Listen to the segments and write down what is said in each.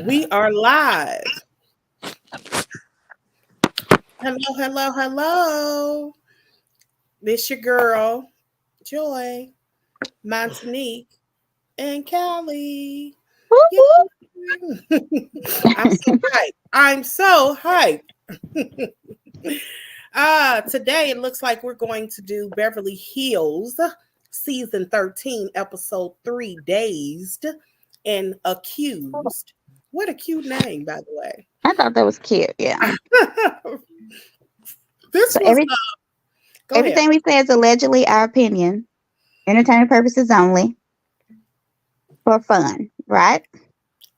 We are live. Hello, hello, hello. This your girl, Joy, Montanique, and Callie. Whoop, Yeah. whoop. I'm so hyped. I'm so hyped. Today it looks like we're going to do Beverly Hills season 13, episode 3, Dazed and Accused. What a cute name, by the way. I thought that was cute. Yeah. This So was go ahead. everything we say is allegedly our opinion, entertainment purposes only, for fun, right?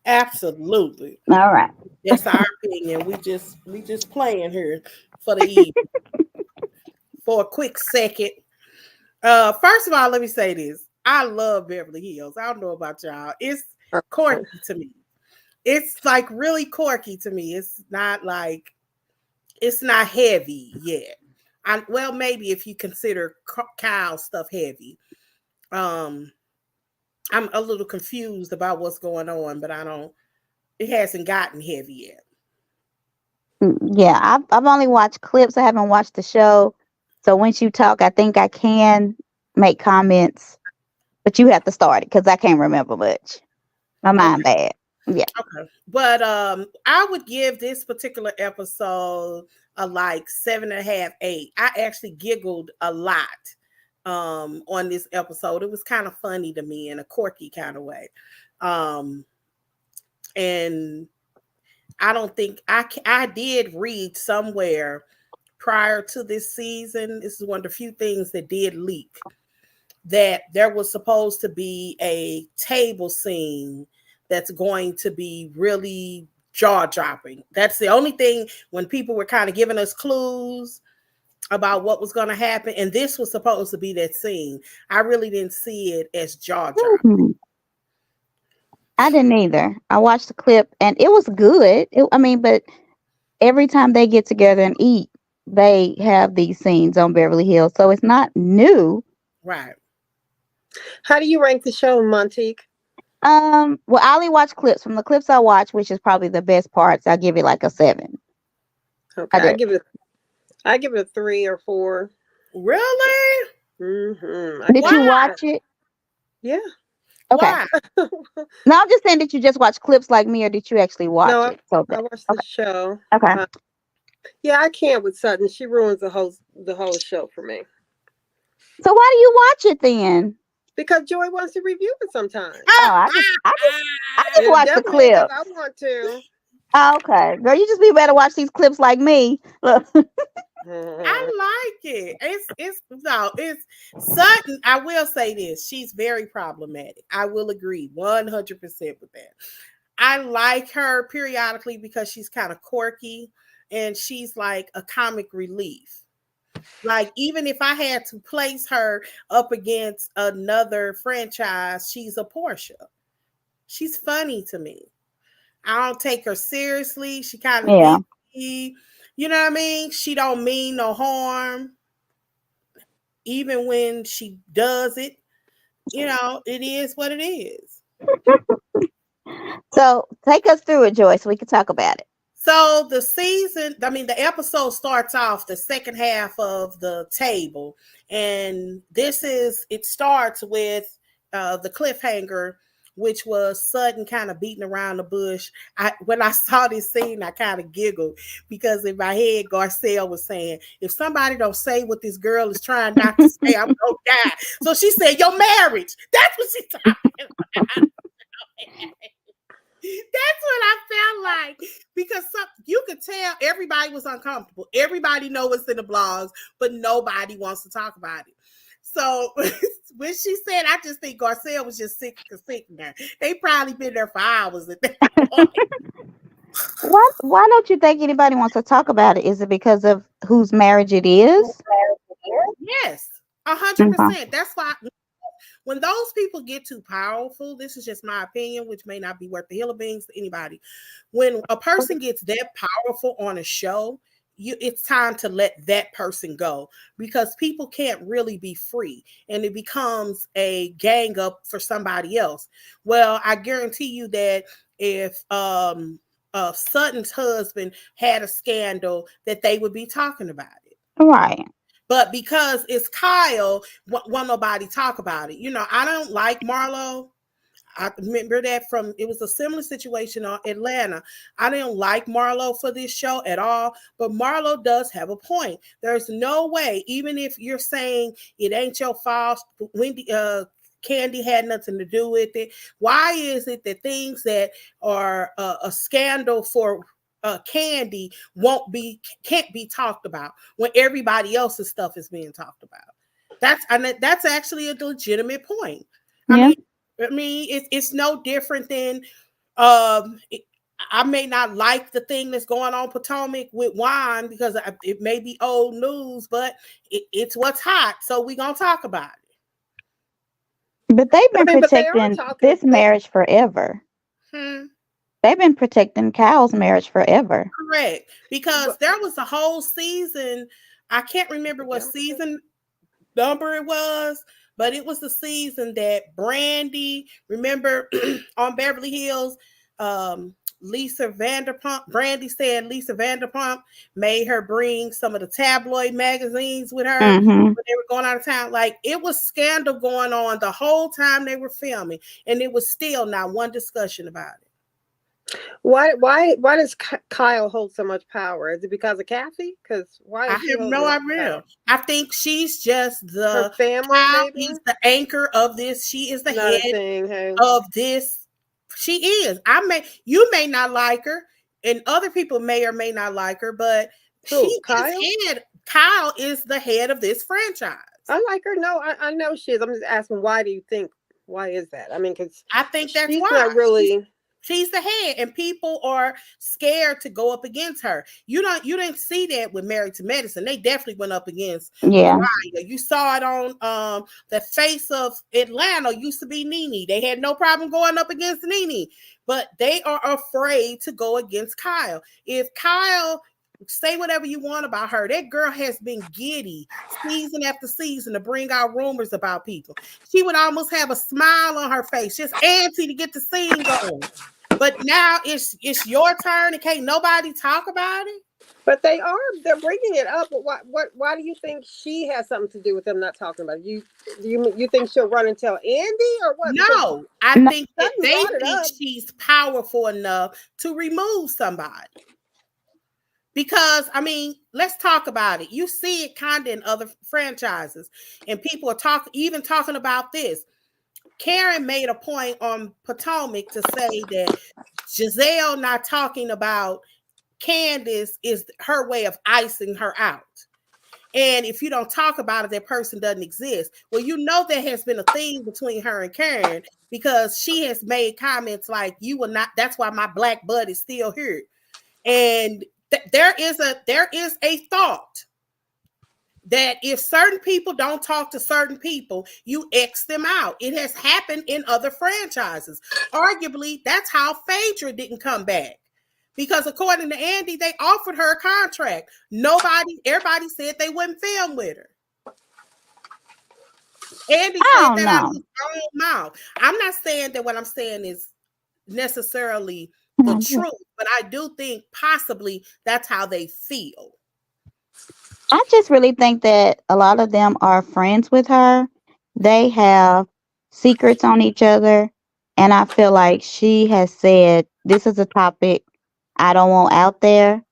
Absolutely. All right. That's our opinion. We just playing here for the evening. For a quick second. First of all, let me say this. I love Beverly Hills. I don't know about y'all. It's quirky to me. It's like really quirky to me. It's not heavy yet. Well, maybe if you consider Kyle stuff heavy. I'm a little confused about what's going on, but it hasn't gotten heavy yet. Yeah, I've only watched clips. I haven't watched the show. So once you talk, I think I can make comments, but you have to start it because I can't remember much. My mind bad. Yeah. Okay. But I would give this particular episode a like 7.5, 8. I actually giggled a lot on this episode. It was kind of funny to me in a quirky kind of way. And I don't think I did read somewhere prior to this season. This is one of the few things that did leak, that there was supposed to be a table scene that's going to be really jaw-dropping. That's the only thing when people were kind of giving us clues about what was going to happen. And this was supposed to be that scene. I really didn't see it as jaw-dropping. I didn't either. I watched the clip and it was good. But every time they get together and eat, they have these scenes on Beverly Hills. So it's not new. Right. How do you rank the show, Montique? Well, I only watch clips. From the clips I watch, which is probably the best parts, I give it like a 7. Okay, I give it a 3 or 4. Really? Mm-hmm. Did you watch it? Yeah. Okay. Why? No, I'm just saying, did you just watch clips like me, or did you actually watch it? I watched the show. Okay. Yeah, I can't with Sutton. She ruins the whole show for me. So why do you watch it then? Because Joy wants to review it sometimes. Oh, I just watch the clips. I want to. Oh, okay, girl, you just be better watch these clips like me. Look. I like it. It's Sutton. I will say this. She's very problematic. I will agree 100% with that. I like her periodically because she's kind of quirky and she's like a comic relief. Like, even if I had to place her up against another franchise, she's a Portia. She's funny to me. I don't take her seriously. She kind of you know what I mean? She don't mean no harm. Even when she does it, it is what it is. So take us through it, Joy, so we can talk about it. So the episode starts off the second half of the table. And it starts with the cliffhanger, which was Sutton kind of beating around the bush. When I saw this scene, I kind of giggled because in my head, Garcelle was saying, if somebody don't say what this girl is trying not to say, I'm going to die. So she said, your marriage. That's what she's talking about. That's what I felt like, because you could tell everybody was uncomfortable. Everybody knows what's in the blogs, but nobody wants to talk about it. So when she said, I just think Garcelle was just sick there. They probably been there for hours at that point. Why don't you think anybody wants to talk about it? Is it because of whose marriage it is? Yes, 100%. That's why when those people get too powerful, this is just my opinion, which may not be worth the hill of beans to anybody. When a person gets that powerful on a show, it's time to let that person go, because people can't really be free and it becomes a gang up for somebody else. Well, I guarantee you that Sutton's husband had a scandal that they would be talking about it. Right. But because it's Kyle, won't nobody talk about it. I don't like Marlo. I remember that it was a similar situation on Atlanta. I didn't like Marlo for this show at all, but Marlo does have a point. There's no way, even if you're saying it ain't your fault, Wendy, Candy had nothing to do with it. Why is it that things that are a scandal for Candy can't be talked about when everybody else's stuff is being talked about? That's actually a legitimate point. Yeah. I mean, it's no different than I may not like the thing that's going on Potomac with wine because it may be old news, but it's what's hot, so we're gonna talk about it. But they've been But they are protecting talking. this marriage forever. They've been protecting Kyle's marriage forever. Correct. Because there was a whole season, I can't remember what season number it was, but it was the season that Brandy, remember on Beverly Hills, Lisa Vanderpump, Brandy said Lisa Vanderpump made her bring some of the tabloid magazines with her when they were going out of town. Like, it was scandal going on the whole time they were filming, and it was still not one discussion about it. Why does Kyle hold so much power? Is it because of Kathy? Because why? I have no idea. I think she's just her family. Maybe he's the anchor of this. She is the not head of this. She is. You may not like her, and other people may or may not like her, but she Kyle? is head. Kyle is the head of this franchise. I like her. No, I know she is. I'm just asking, why do you think? Why is that? I mean, because I think that's she's why. Not really. She's the head, and people are scared to go up against her. You didn't see that with Married to Medicine. They definitely went up against Mariah. You saw it on the face of Atlanta used to be Nene. They had no problem going up against Nene, but they are afraid to go against Kyle. If Kyle, say whatever you want about her, that girl has been giddy season after season to bring out rumors about people. She would almost have a smile on her face, just antsy to get the scene going. But now it's your turn, and can't nobody talk about it. But they're bringing it up. But why do you think she has something to do with them not talking about it? You think she'll run and tell Andy or what? No, I think that they think she's powerful enough to remove somebody. Because, I mean, let's talk about it. You see it kind of in other franchises, and people are talking about this. Karen made a point on Potomac to say that Giselle not talking about Candace is her way of icing her out. And if you don't talk about it, that person doesn't exist. Well, there has been a thing between her and Karen because she has made comments like, "You will not, that's why my black bud is still here." And there is a thought that if certain people don't talk to certain people, you X them out. It has happened in other franchises. Arguably, that's how Phaedra didn't come back. Because according to Andy, they offered her a contract. Everybody said they wouldn't film with her. Andy said that out of his own mouth. I'm not saying that what I'm saying is necessarily the truth, but I do think possibly that's how they feel. I just really think that a lot of them are friends with her. They have secrets on each other. And I feel like she has said, this is a topic I don't want out there.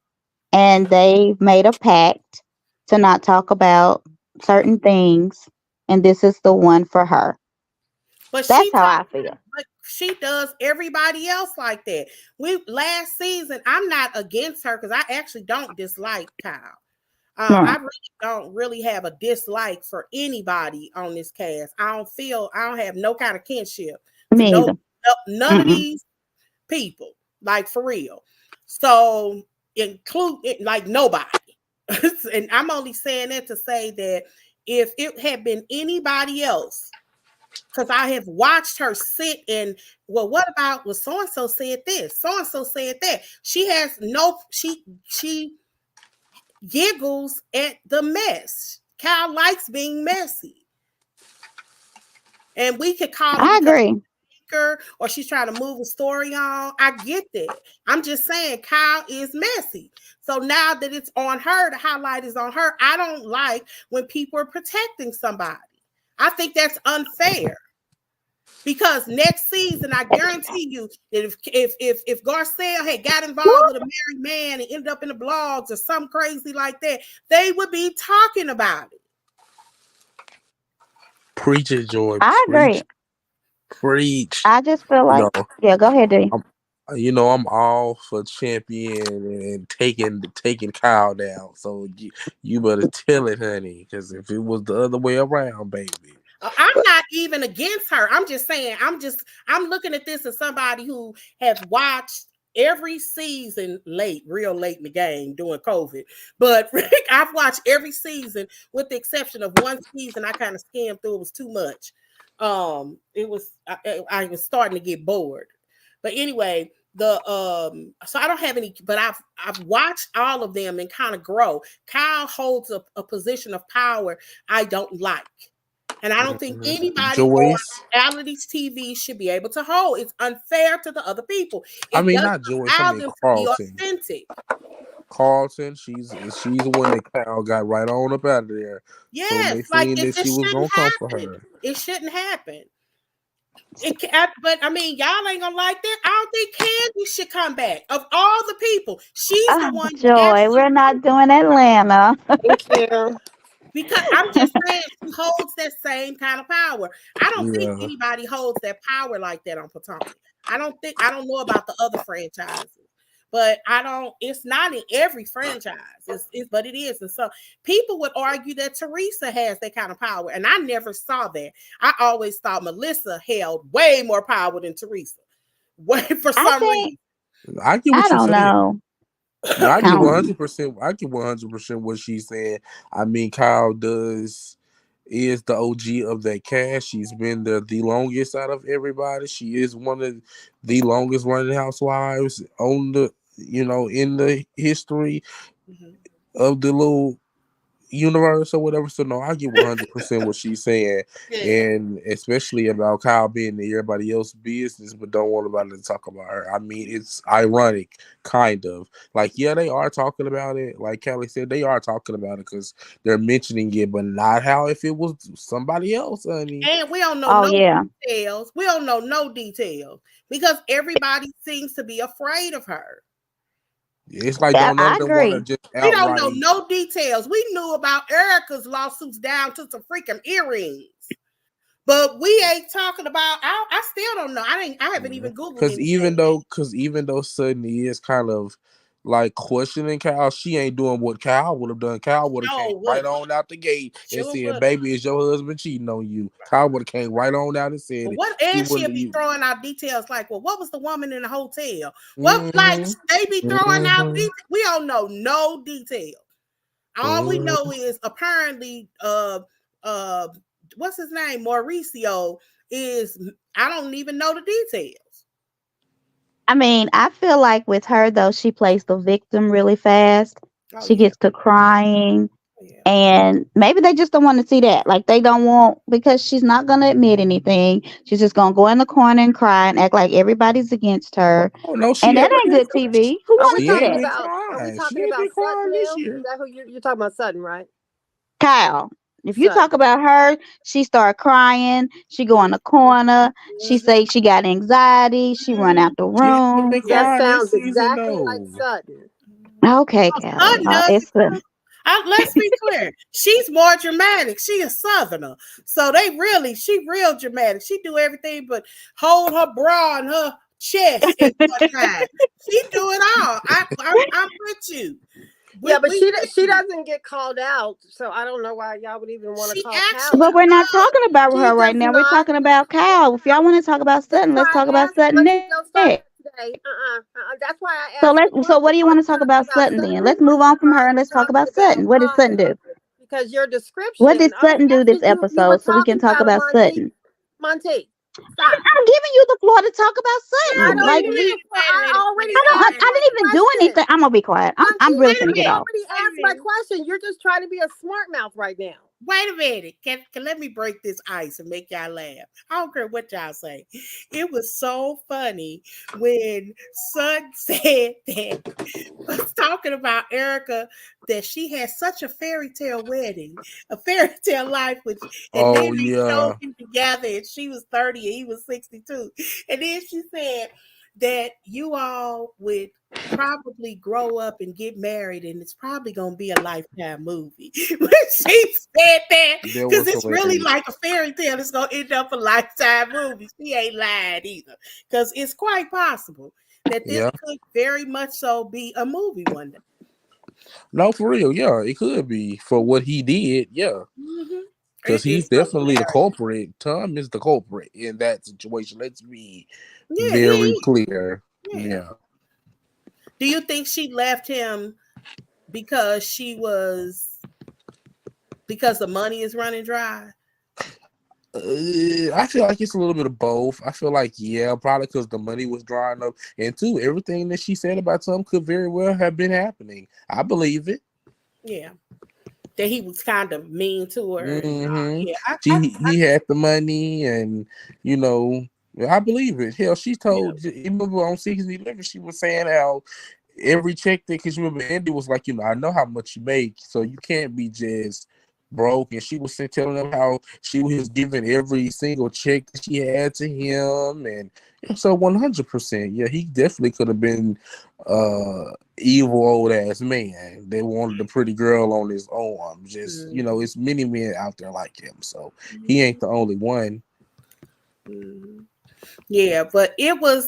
And they made a pact to not talk about certain things. And this is the one for her. But that's how I feel. But she does everybody else like that. Last season, I'm not against her because I actually don't dislike Kyle. I really don't really have a dislike for anybody on this cast. I don't have no kind of kinship to none of these people, like for real. So include it like nobody. And I'm only saying that to say that if it had been anybody else, because I have watched her sit and, well, what about, well, so-and-so said this, so-and-so said that. She giggles at the mess. Kyle likes being messy. And we could call it. I agree. her or she's trying to move a story on. I get that. I'm just saying Kyle is messy. So now that it's on her, the highlight is on her. I don't like when people are protecting somebody. I think that's unfair. Because next season, I guarantee you that if Garcelle had got involved with a married man and ended up in the blogs or something crazy like that, they would be talking about it. Preach it, Joy. I agree. Preach. I just feel like, No, yeah, go ahead, D. I'm all for champion and taking Kyle down. So you better tell it, honey, because if it was the other way around, baby. I'm not even against her. I'm just saying, I'm looking at this as somebody who has watched every season real late in the game during COVID. But I've watched every season with the exception of one season I kind of skimmed through. It was too much. I was starting to get bored. But anyway, so I don't have any, but I've watched all of them and kind of grow. Kyle holds a position of power I don't like. And I don't think anybody on reality TV should be able to hold. It's unfair to the other people. It not Joyce. allow them to be authentic. Carlton, she's the one that Kyle got right on up out of there. Yes, so like that she was gonna come for her. It shouldn't happen. But I mean, y'all ain't gonna like that. I don't think Candy should come back. Of all the people, she's the one. Joy, we're not doing Atlanta. Thank you. Because I'm just saying she holds that same kind of power. I don't think anybody holds that power like that on Potomac. I don't know about the other franchises, but it's not in every franchise. But it is. And so people would argue that Teresa has that kind of power. And I never saw that. I always thought Melissa held way more power than Teresa. For some reason. I get what I don't know. I get 100%. I get 100% what she's saying. I mean, Kyle is the OG of that cast. She's been the longest out of everybody. She is one of the longest running housewives on the in the history of the little universe or whatever. So no, I get 100% what she's saying, and especially about Kyle being in everybody else's business, but don't want anybody to talk about her. I mean, it's ironic, kind of. Like, yeah, they are talking about it. Like Kelly said, they are talking about it because they're mentioning it, but not how if it was somebody else, honey. And we don't know details. We don't know no details because everybody seems to be afraid of her. It's like don't know agree. Just we don't know no details. We knew about Erika's lawsuits down to some freaking earrings, but we ain't talking about. I still don't know. I haven't even Googled because even though Sutton is kind of like questioning Kyle, she ain't doing what Kyle would have done. Kyle would have came right on out the gate and said, "Baby, is your husband cheating on you?" Kyle would have came right on out and said, she'll be throwing out details like, "Well, what was the woman in the hotel?" What like they be throwing out details. We don't know no details. All we know is apparently, what's his name, Mauricio is. I don't even know the details. I mean, I feel like with her, though, she plays the victim really fast. She gets to crying. And maybe they just don't want to see that. Like, they don't want, because she's not going to admit anything. She's just going to go in the corner and cry and act like everybody's against her. Oh, no, and that ain't good TV. Who wants to do that? Are we talking about Sutton now? Is that who you're talking about, Sutton, right? Kyle. If you talk about her, she start crying. She go in the corner. She say she got anxiety. She run out the room. That sounds exactly like Sutton. Okay, Kyle. Let's be clear. She's more dramatic. She a Southerner, so she real dramatic. She do everything but hold her bra on her chest at one time. She do it all. I'm with you. But she doesn't get called out, so I don't know why y'all would even want to call Kyle. But we're not talking about her right now. We're talking about Kyle. If y'all want to talk about Sutton, let's talk about Sutton next. That's why I asked. So what do you want to talk about Sutton then? Let's move on from her and let's talk about Sutton. What did Sutton do? Because your description. What did Sutton do this episode so we can talk about Sutton? Monty. I'm giving you the floor to talk about Sutton. I didn't even do anything. I'm gonna be quiet. I'm really gonna get off. I already asked my question. You're just trying to be a smart mouth right now. wait a minute. Can let me break this ice and make y'all laugh. I don't care what y'all say. It was so funny when Sutton said that was talking about Erika, that she had such a fairy tale wedding, a fairy tale life, and then Oh they showed yeah. them together, and she was 30 and he was 62. And then she said that you all would probably grow up and get married, and it's probably gonna be a Lifetime movie. When she said that, That because was it's really hilarious. like a fairy tale, it's gonna end up a Lifetime movie. She ain't lying either, because it's quite possible that this Yeah. could very much so be a movie one day. No, for real. Yeah, it could be for what he did. Yeah. Mm-hmm. Because he's It's definitely the hilarious. culprit. Tom is the culprit in that situation. Let's be Yeah, very he. clear. Yeah. Yeah. Do you think she left him because because the money is running dry? I feel like it's a little bit of both. I feel like, yeah, probably because the money was drying up. And two, everything that she said about Tom could very well have been happening. I believe it. Yeah, that he was kind of mean to her, and Hmm. yeah, He had the money, and you know, I believe it. Hell, she yeah. told. You remember on season 11, she was saying how every check that, because you remember Andy was like, I know how much you make, so you can't be just broke. And she was telling them how she was giving every single check that she had to him, and so 100%, yeah, he definitely could have been evil old ass man. They wanted the pretty girl on his arm. Just Mm-hmm. it's many men out there like him, so he Mm-hmm. ain't the only one. Mm-hmm. Yeah, but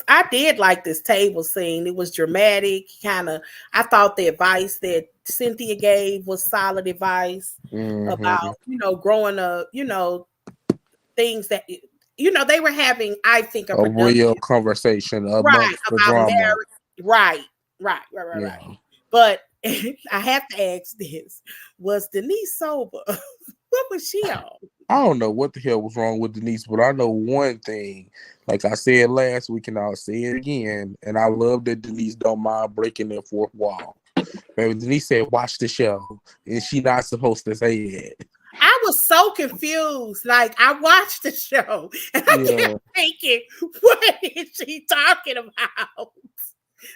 I did like this table scene. It was dramatic, kind of. I thought the advice that Cynthia gave was solid advice about, Hmm. growing up, things that, they were having, I think, a A real productive, conversation right, amongst the about drama. marriage. Right, right. Yeah. But I have to ask this: was Denise sober? What was she on? I don't know what the hell was wrong with Denise, but I know one thing. Like I said last week, and I'll say it again. And I love that Denise don't mind breaking that fourth wall. Baby, Denise said, "Watch the show," and she not supposed to say it. I was so confused. Like, I watched the show and I kept Yeah, thinking, what is she talking about?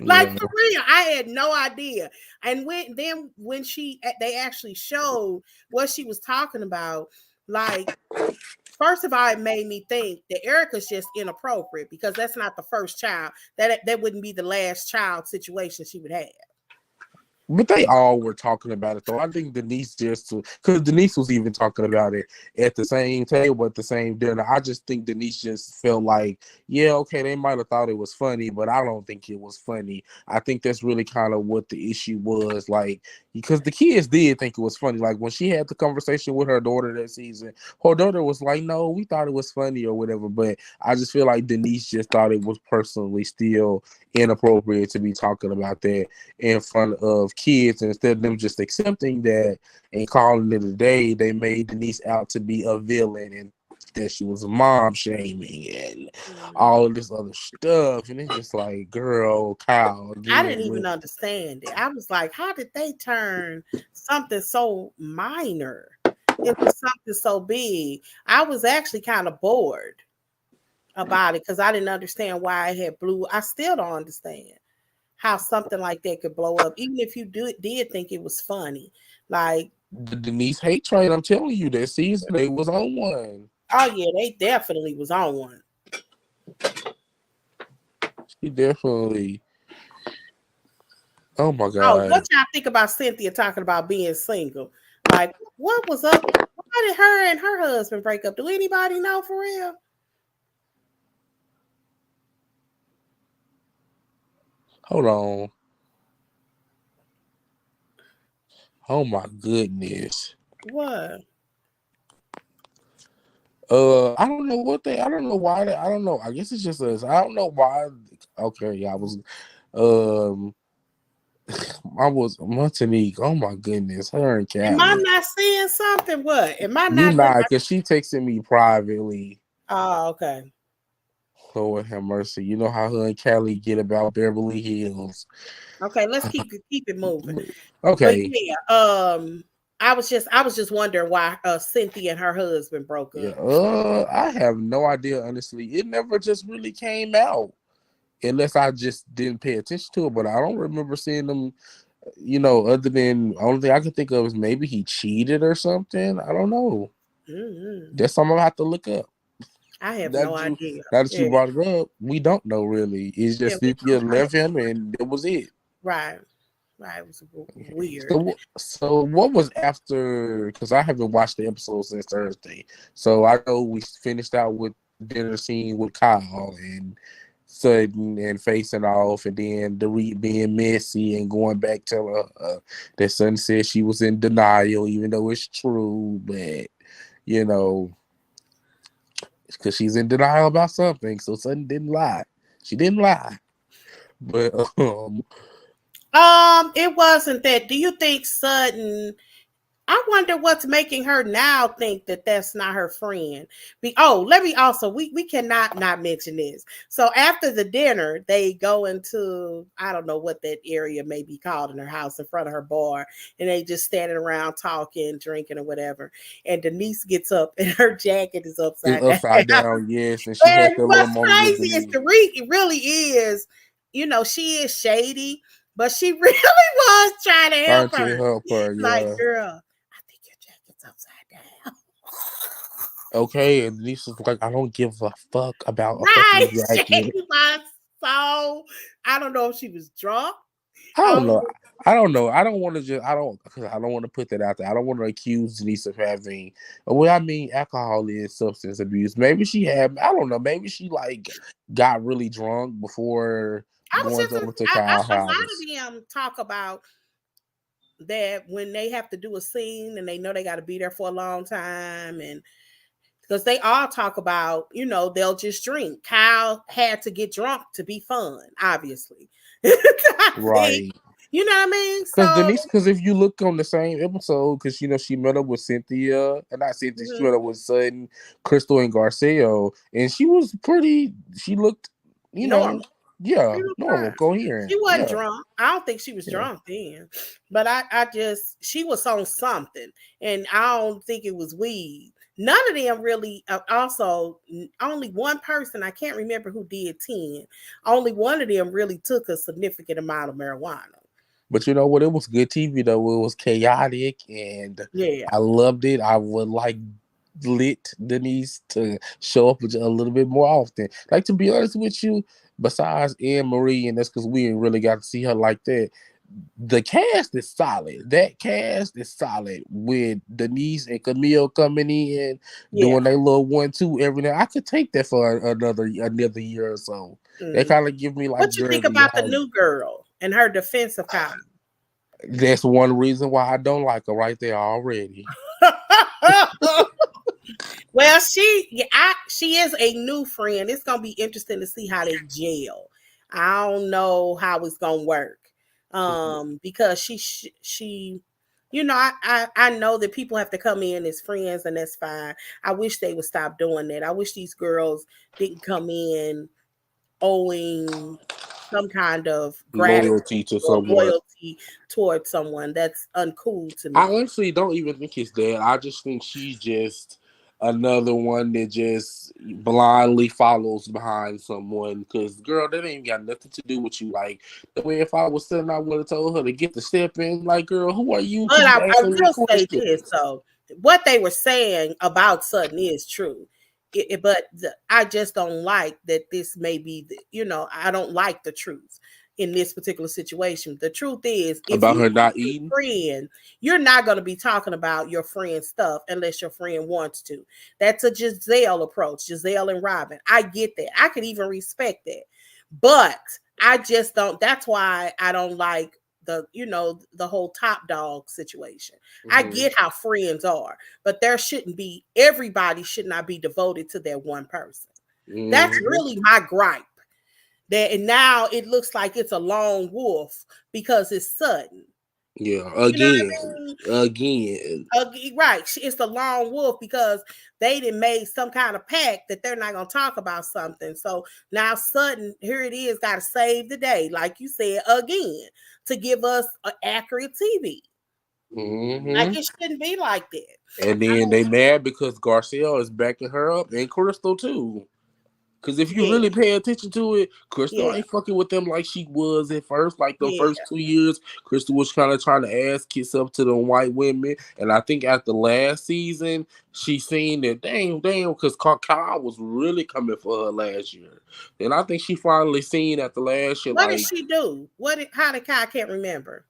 Like, yeah. for real, I had no idea. And when they actually showed what she was talking about, like, first of all, it made me think that Erika's just inappropriate, because that's not the first child. That wouldn't be the last child situation she would have. But they all were talking about it, though. I think Denise just, because Denise was even talking about it at the same table, at the same dinner. I just think Denise just felt like, yeah, okay, they might have thought it was funny, but I don't think it was funny. I think that's really kind of what the issue was, like, because the kids did think it was funny. Like, when she had the conversation with her daughter that season, her daughter was like, no, we thought it was funny or whatever. But I just feel like Denise just thought it was personally still inappropriate to be talking about that in front of kids, and instead of them just accepting that and calling it a day, they made Denise out to be a villain, and that she was mom shaming and Mm. all of this other stuff. And it's just like, girl, Kyle, I again. didn't even understand it. I was like, how did they turn something so minor into something so big? I was actually kind of bored about it, because I didn't understand why it had blew. I still don't understand how something like that could blow up, even if you did think it was funny. Like, The Denise hate train, I'm telling you, that season they was on one. oh yeah, they definitely was on one. She definitely. Oh my Oh, what god. y'all think about Cynthia talking about being single? Like, what was up? Why did her and her husband break up? Do anybody know for real? Hold on. Oh my goodness. What? I don't know what I don't know why I don't know. I guess it's just us. I don't know why. Okay, yeah, um, I was Montanique. Oh my goodness, her and Am I Callie. not seeing something? What? Am I You not going? not, because she texted me privately. Oh, okay. Lord have mercy. You know how her and Callie get about Beverly Hills. Okay, let's keep it moving. But Okay. yeah, I was just wondering why Cynthia and her husband broke Yeah, up. I have no idea, honestly. It never just really came out unless I just didn't pay attention to it. But I don't remember seeing them, other than only thing I can think of is maybe he cheated or something. I don't know. Mm-hmm. That's something I have to look up. I have Now no that you, idea. now that you Yeah, brought it up, we don't know really. It's yeah, just we Cynthia don't. left him and that was it. Right, right. It was weird. So what was after? Because I haven't watched the episode since Thursday. So I know we finished out with dinner scene with Kyle and Sutton and facing off, and then Dorit being messy and going back to that Sutton said she was in denial, even though it's true, but you know, because she's in denial about something. So Sutton didn't lie. She didn't lie, but It wasn't that. Do you think Sutton? I wonder what's making her now think that that's not her friend. Let me also we cannot not mention this. So after the dinner, they go into I don't know what that area may be called in her house in front of her bar, and they just standing around talking, drinking, or whatever. And Denise gets up, and her jacket is it's upside down. upside down, yes, and she And had that little what's moment with crazy is Denise. Dorit really is, she is shady, but she really was trying to Trying help to her. help her, Like, yeah. girl, I think your jacket's upside down. Okay, and Denise was like, I don't give a fuck about a Right. fucking She jacket. was so, I don't know if she was drunk. I I don't don't know. know. I don't know. I don't want to just. I don't want to put that out there. I don't want to accuse Denise of having. Well, I mean, alcohol is substance abuse. Maybe she had. I don't know. Maybe she like got really drunk before I was going just, over to Kyle's a lot house. of them talk about that when they have to do a scene and they know they got to be there for a long time, and because they all talk about, they'll just drink. Kyle had to get drunk to be fun, obviously. I think, Right. you know what I mean? Because So, Denise, because if you look on the same episode, because she met up with Cynthia, and not Cynthia, she met up with Sutton, Crystall, and Garcelle, and she was pretty. She looked, normal. She yeah, was normal, fine. coherent, She wasn't yeah, drunk. I don't think she was yeah. drunk then, but she was on something, and I don't think it was weed. None of them really. Also, only one person, I can't remember who did 10. Only one of them really took a significant amount of marijuana. But you know what? It was good TV though. It was chaotic, and Yeah. I loved it. I would like lit Denise to show up a little bit more often. Like, to be honest with you, besides Anne Marie, and that's because we ain't really got to see her like that. The cast is solid. That cast is solid with Denise and Camille coming in, Yeah. doing their little 1-2 every night. I could take that for another year or so. They Mm. kind of give me like What you think Jersey about the hype. new girl and her defensive column? That's one reason why I don't like her right there already. Well, she is a new friend. It's gonna be interesting to see how they gel. I don't know how it's gonna work, because she, I know that people have to come in as friends, and that's fine. I wish they would stop doing that. I wish these girls didn't come in owing some kind of gratitude Loyalty to or someone. loyalty towards someone. That's uncool to I me. honestly don't even think it's that. I just think she's just another one that just blindly follows behind someone. Because, girl, that ain't got nothing to do with you. Like, the way if I was sitting, I would have told her to get the step in. Like, girl, who are you to But be I asking me will say this, questions? though. What they were saying about Sutton is true. I just don't like that this may be, I don't like the truth in this particular situation. The truth is, if About you her talk not to eating? a friend, you're not going to be talking about your friend's stuff unless your friend wants to. That's a Giselle approach, Giselle and Robin. I get that. I could even respect that. But I just don't, that's why I don't like the whole top dog situation. I Mm-hmm. get how friends are, but everybody should not be devoted to that one person. That's Mm-hmm. really my gripe. And now it looks like it's a lone wolf because it's Sutton. Yeah, You know what again. I mean? Again. Right. It's the lone wolf because they done made some kind of pact that they're not going to talk about something. So now Sutton, here it is, got to save the day, like you said, again, to give us an accurate TV. Like Mm-hmm. it shouldn't be like that. And I then don't. they mad because Garcelle is backing her up and Crystall too. Because if you Yeah, really pay attention to it, Crystal yeah, ain't fucking with them like she was at first. Like the yeah. first 2 years, Crystal was kind of trying to ass kiss up to the white women. And I think after last season, she seen that damn, because Kyle was really coming for her last year. And I think she finally seen after last year, What did like, she do? What? How did I can't remember.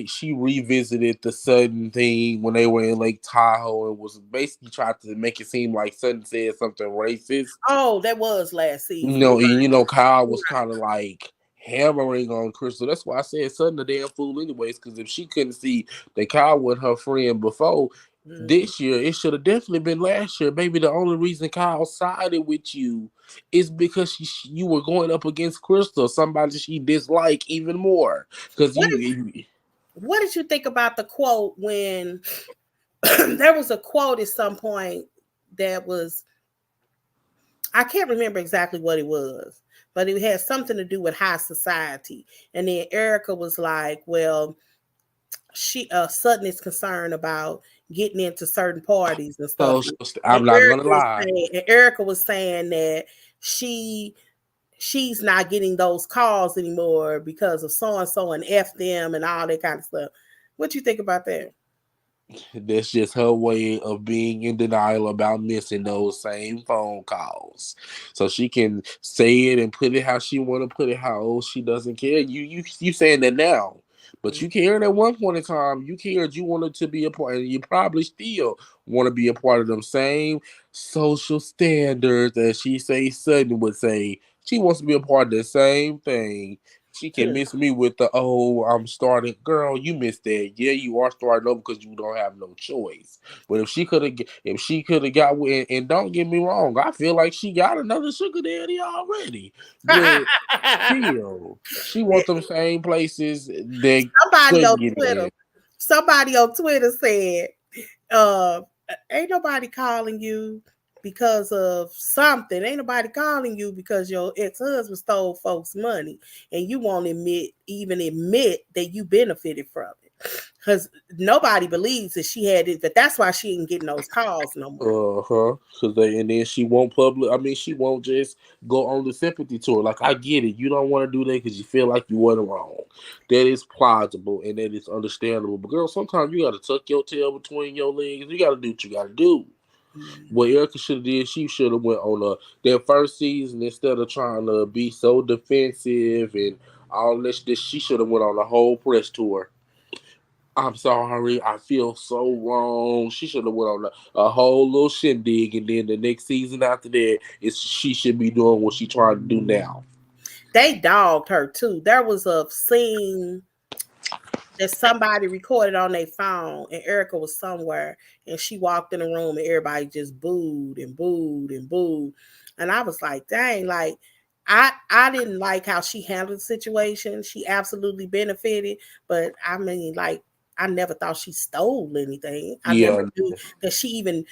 she revisited the Sutton thing when they were in Lake Tahoe and was basically trying to make it seem like Sutton said something racist. Oh, that was last season. You're Kyle was right. kind of like hammering on Crystal. That's why I said Sutton a damn fool, anyways. Because if she couldn't see that Kyle was her friend before Mhm. this year, it should have definitely been last year. Maybe the only reason Kyle sided with you is because you were going up against Crystal, somebody she disliked even more. Because What did What did you think about the quote when there was a quote at some point that was, I can't remember exactly what it was, but it had something to do with high society. And then Erika was like, "Well, she Sutton is concerned about getting into certain parties and stuff." so I'm not gonna lie. And Erika was saying that she she's not getting those calls anymore because of so and so and F them and all that kind of stuff. What you think about that? That's just her way of being in denial about missing those same phone calls. So she can say it and put it how she want to put it, how she doesn't care. You saying that now. But you cared at one point in time. You cared. You wanted to be a part, and you probably still want to be a part of them same social standards that she say Sutton would say. She wants to be a part of the same thing. She can Hmm. miss me with the I'm starting. Girl, you missed that. Yeah, you are starting over because you don't have no choice. But if she could have got with, and don't get me wrong, I feel like she got another sugar daddy already. But still, she want them same places they somebody couldn't on get Twitter, in. somebody on Twitter said, uh, "Ain't nobody calling you because of something. Ain't nobody calling you because your ex-husband stole folks' money, and you won't even admit that you benefited from it." Because nobody believes that she had it, but that's why she ain't getting those calls no more. Cause and then she won't public. I mean, she won't just go on the sympathy tour. Like I get it, you don't want to do that because you feel like you wasn't wrong. That is plausible and that is understandable. But girl, sometimes you got to tuck your tail between your legs. You got to do what you got to do. Mm. What Erika should have did, she should have went on their first season instead of trying to be so defensive and all this. She should have went on a whole press tour. I'm sorry, I feel so wrong. She should have went on a whole little shindig, and then the next season after that, she should be doing what she trying to do now. They dogged her too. There was a scene that somebody recorded on their phone, and Erika was somewhere, and she walked in the room, and everybody just booed and booed and booed, and I was like, dang, like I didn't like how she handled the situation. She absolutely benefited, but I mean, like, I never thought she stole anything. I never Yeah, knew that she even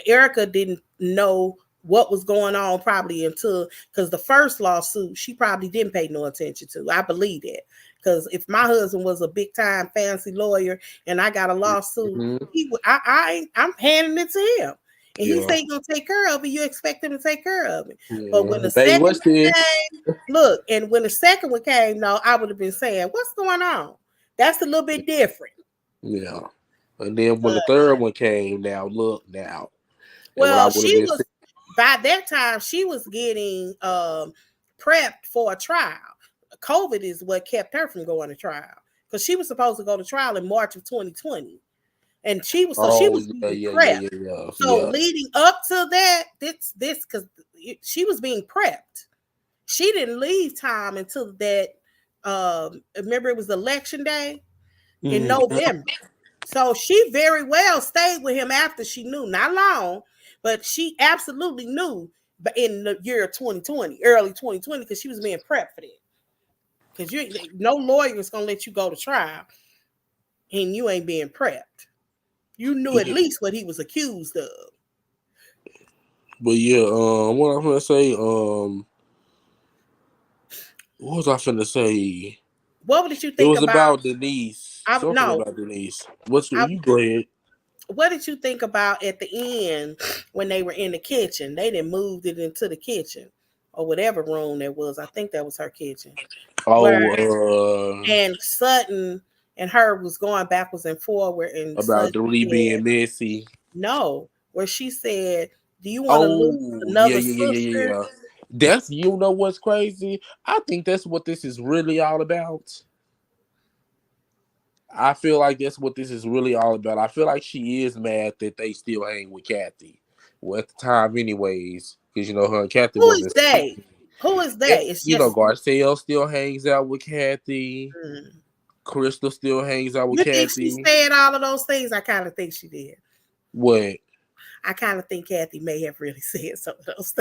Erika didn't know what was going on probably until, because the first lawsuit she probably didn't pay no attention to. I believe that. Because if my husband was a big time fancy lawyer and I got a lawsuit, mm-hmm. I'm handing it to him. And he Yeah, say he's gonna take care of it. You expect him to take care of it. But when yeah. the Baby, second what's one this? came, look, and when the second one came, no, I would have been saying, "What's going on?" That's a little bit different. Yeah, and then when the But third one came, now look now, and what I well, would have she been was, by that time she was getting prepped for a trial. COVID is what kept her from going to trial because she was supposed to go to trial in March of 2020, and she oh was yeah, being yeah, yeah, prepped. yeah, yeah, So yeah. leading up to that, this because she was being prepped. She didn't leave time until that. Remember, it was election day in Mm-hmm. November. So she very well stayed with him after she knew, not long, but she absolutely knew in the year 2020, early 2020, because she was being prepped for that. Because no lawyer is gonna let you go to trial and you ain't being prepped. You knew at Yeah, least what he was accused of. but yeah, what I'm gonna say, what was I finna say? What did you It think was about? about Denise. I Something no. about Denise. What's I, you go ahead? what did you think about at the end when they were in the kitchen? They didn't moved it into the kitchen or whatever room that was. I think that was her kitchen. Where Oh, and Sutton and her was going backwards and forward, and about Sutton Dorit said being messy. no. Where she said, "Do you want to lose Oh, yeah, another yeah, yeah, yeah, yeah, sister?" yeah. That's you know what's crazy? I think that's what this is really all about. I feel like that's what this is really all about. I feel like she is mad that they still hang with Kathy. Well, at the time, anyways, because you know her and Kathy Who is wasn't they? speaking. Who is And, they? It's you know, just. Garcelle still hangs out with Kathy. Mm. Crystal still hangs out with You think she Kathy. said all of those things? I kind of think she did. What? I kind of think Kathy may have really said some of those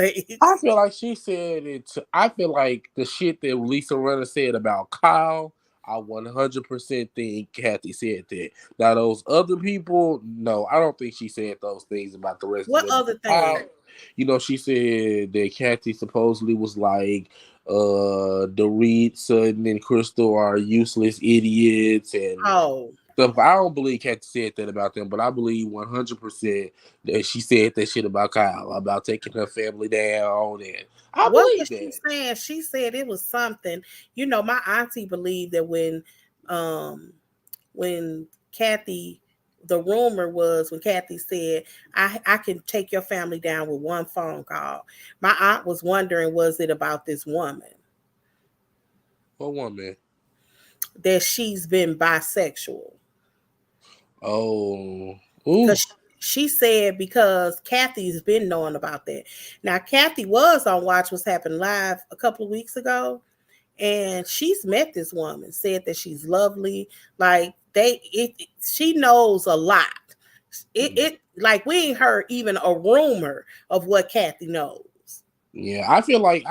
I things. feel like she said it. I feel like the shit that Lisa Renner said about Kyle, I 100% think Kathy said that. Now those other people, no, I don't think she said those things about the rest of What them. other thing? Kyle, you know, she said that Kathy supposedly was like, Dorit, Sutton, and Crystal are useless idiots and Oh, stuff. I don't believe Kathy said that about them, but I believe 100% that she said that shit about Kyle, about taking her family down, and I what believe was she that. saying? She said it was something. My auntie believed that um, when Kathy, the rumor was when Kathy said, I can take your family down with one phone call. My aunt was wondering, was it about this woman What woman? that she's been bisexual? Oh, ooh, Because she said because Kathy's been knowing about that. Now Kathy was on Watch What's Happened Live a couple of weeks ago, and she's met this woman. Said that she's lovely. Like she knows a lot. It like we ain't heard even a rumor of what Kathy knows. yeah. I feel like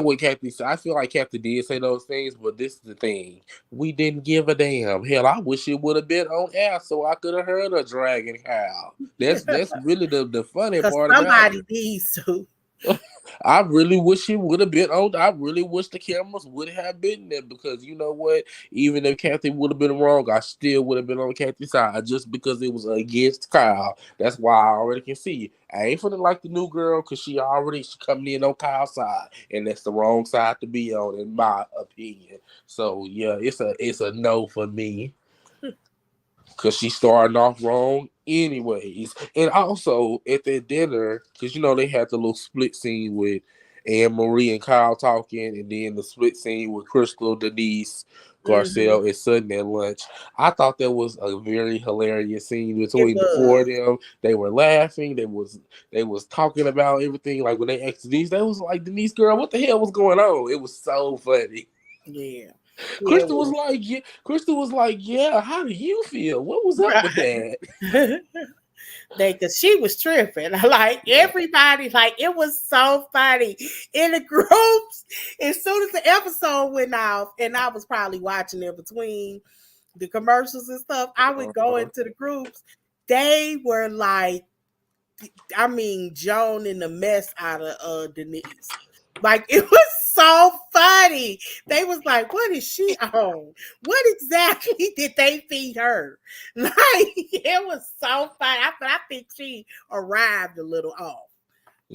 what Kathy said. I feel like Kathy did say those things, but this is the thing: we didn't give a damn. Hell, I wish it would have been on air so I could have heard her dragging Kyle. That's really the funny Because part about somebody it. needs to. I really wish it would have been on. I really wish the cameras would have been there because you know what? Even if Kathy would have been wrong, I still would have been on Kathy's side just because it was against Kyle. That's why I already can see. I ain't feeling like the new girl because she coming in on Kyle's side, and that's the wrong side to be on, in my opinion. So yeah, it's a no for me because she's starting off wrong anyways. And also at that dinner, because you know they had the little split scene with Anne Marie and Kyle talking, and then the split scene with Crystal, Denise, Hmm. Garcelle, and Sutton at lunch. I thought that was a very hilarious scene It between the four of was. them. They were laughing. They was talking about everything. Like when they asked Denise, they was like, Denise, girl, what the hell was going on? It was so funny. Yeah. Yeah, it Crystal was was. like, yeah. Crystal was like, yeah. How do you feel? What was up with that? Right. Because she was tripping. Like Yeah. everybody, like it was so funny in the groups. As soon as the episode went off, and I was probably watching it between the commercials and stuff, I would go Uh-huh. into the groups. They were like, I mean, Joan in the mess out of Denise. Like it was so funny. They was like, "What is she on? What exactly did they feed her?" Like it was so funny. I think she arrived a little off.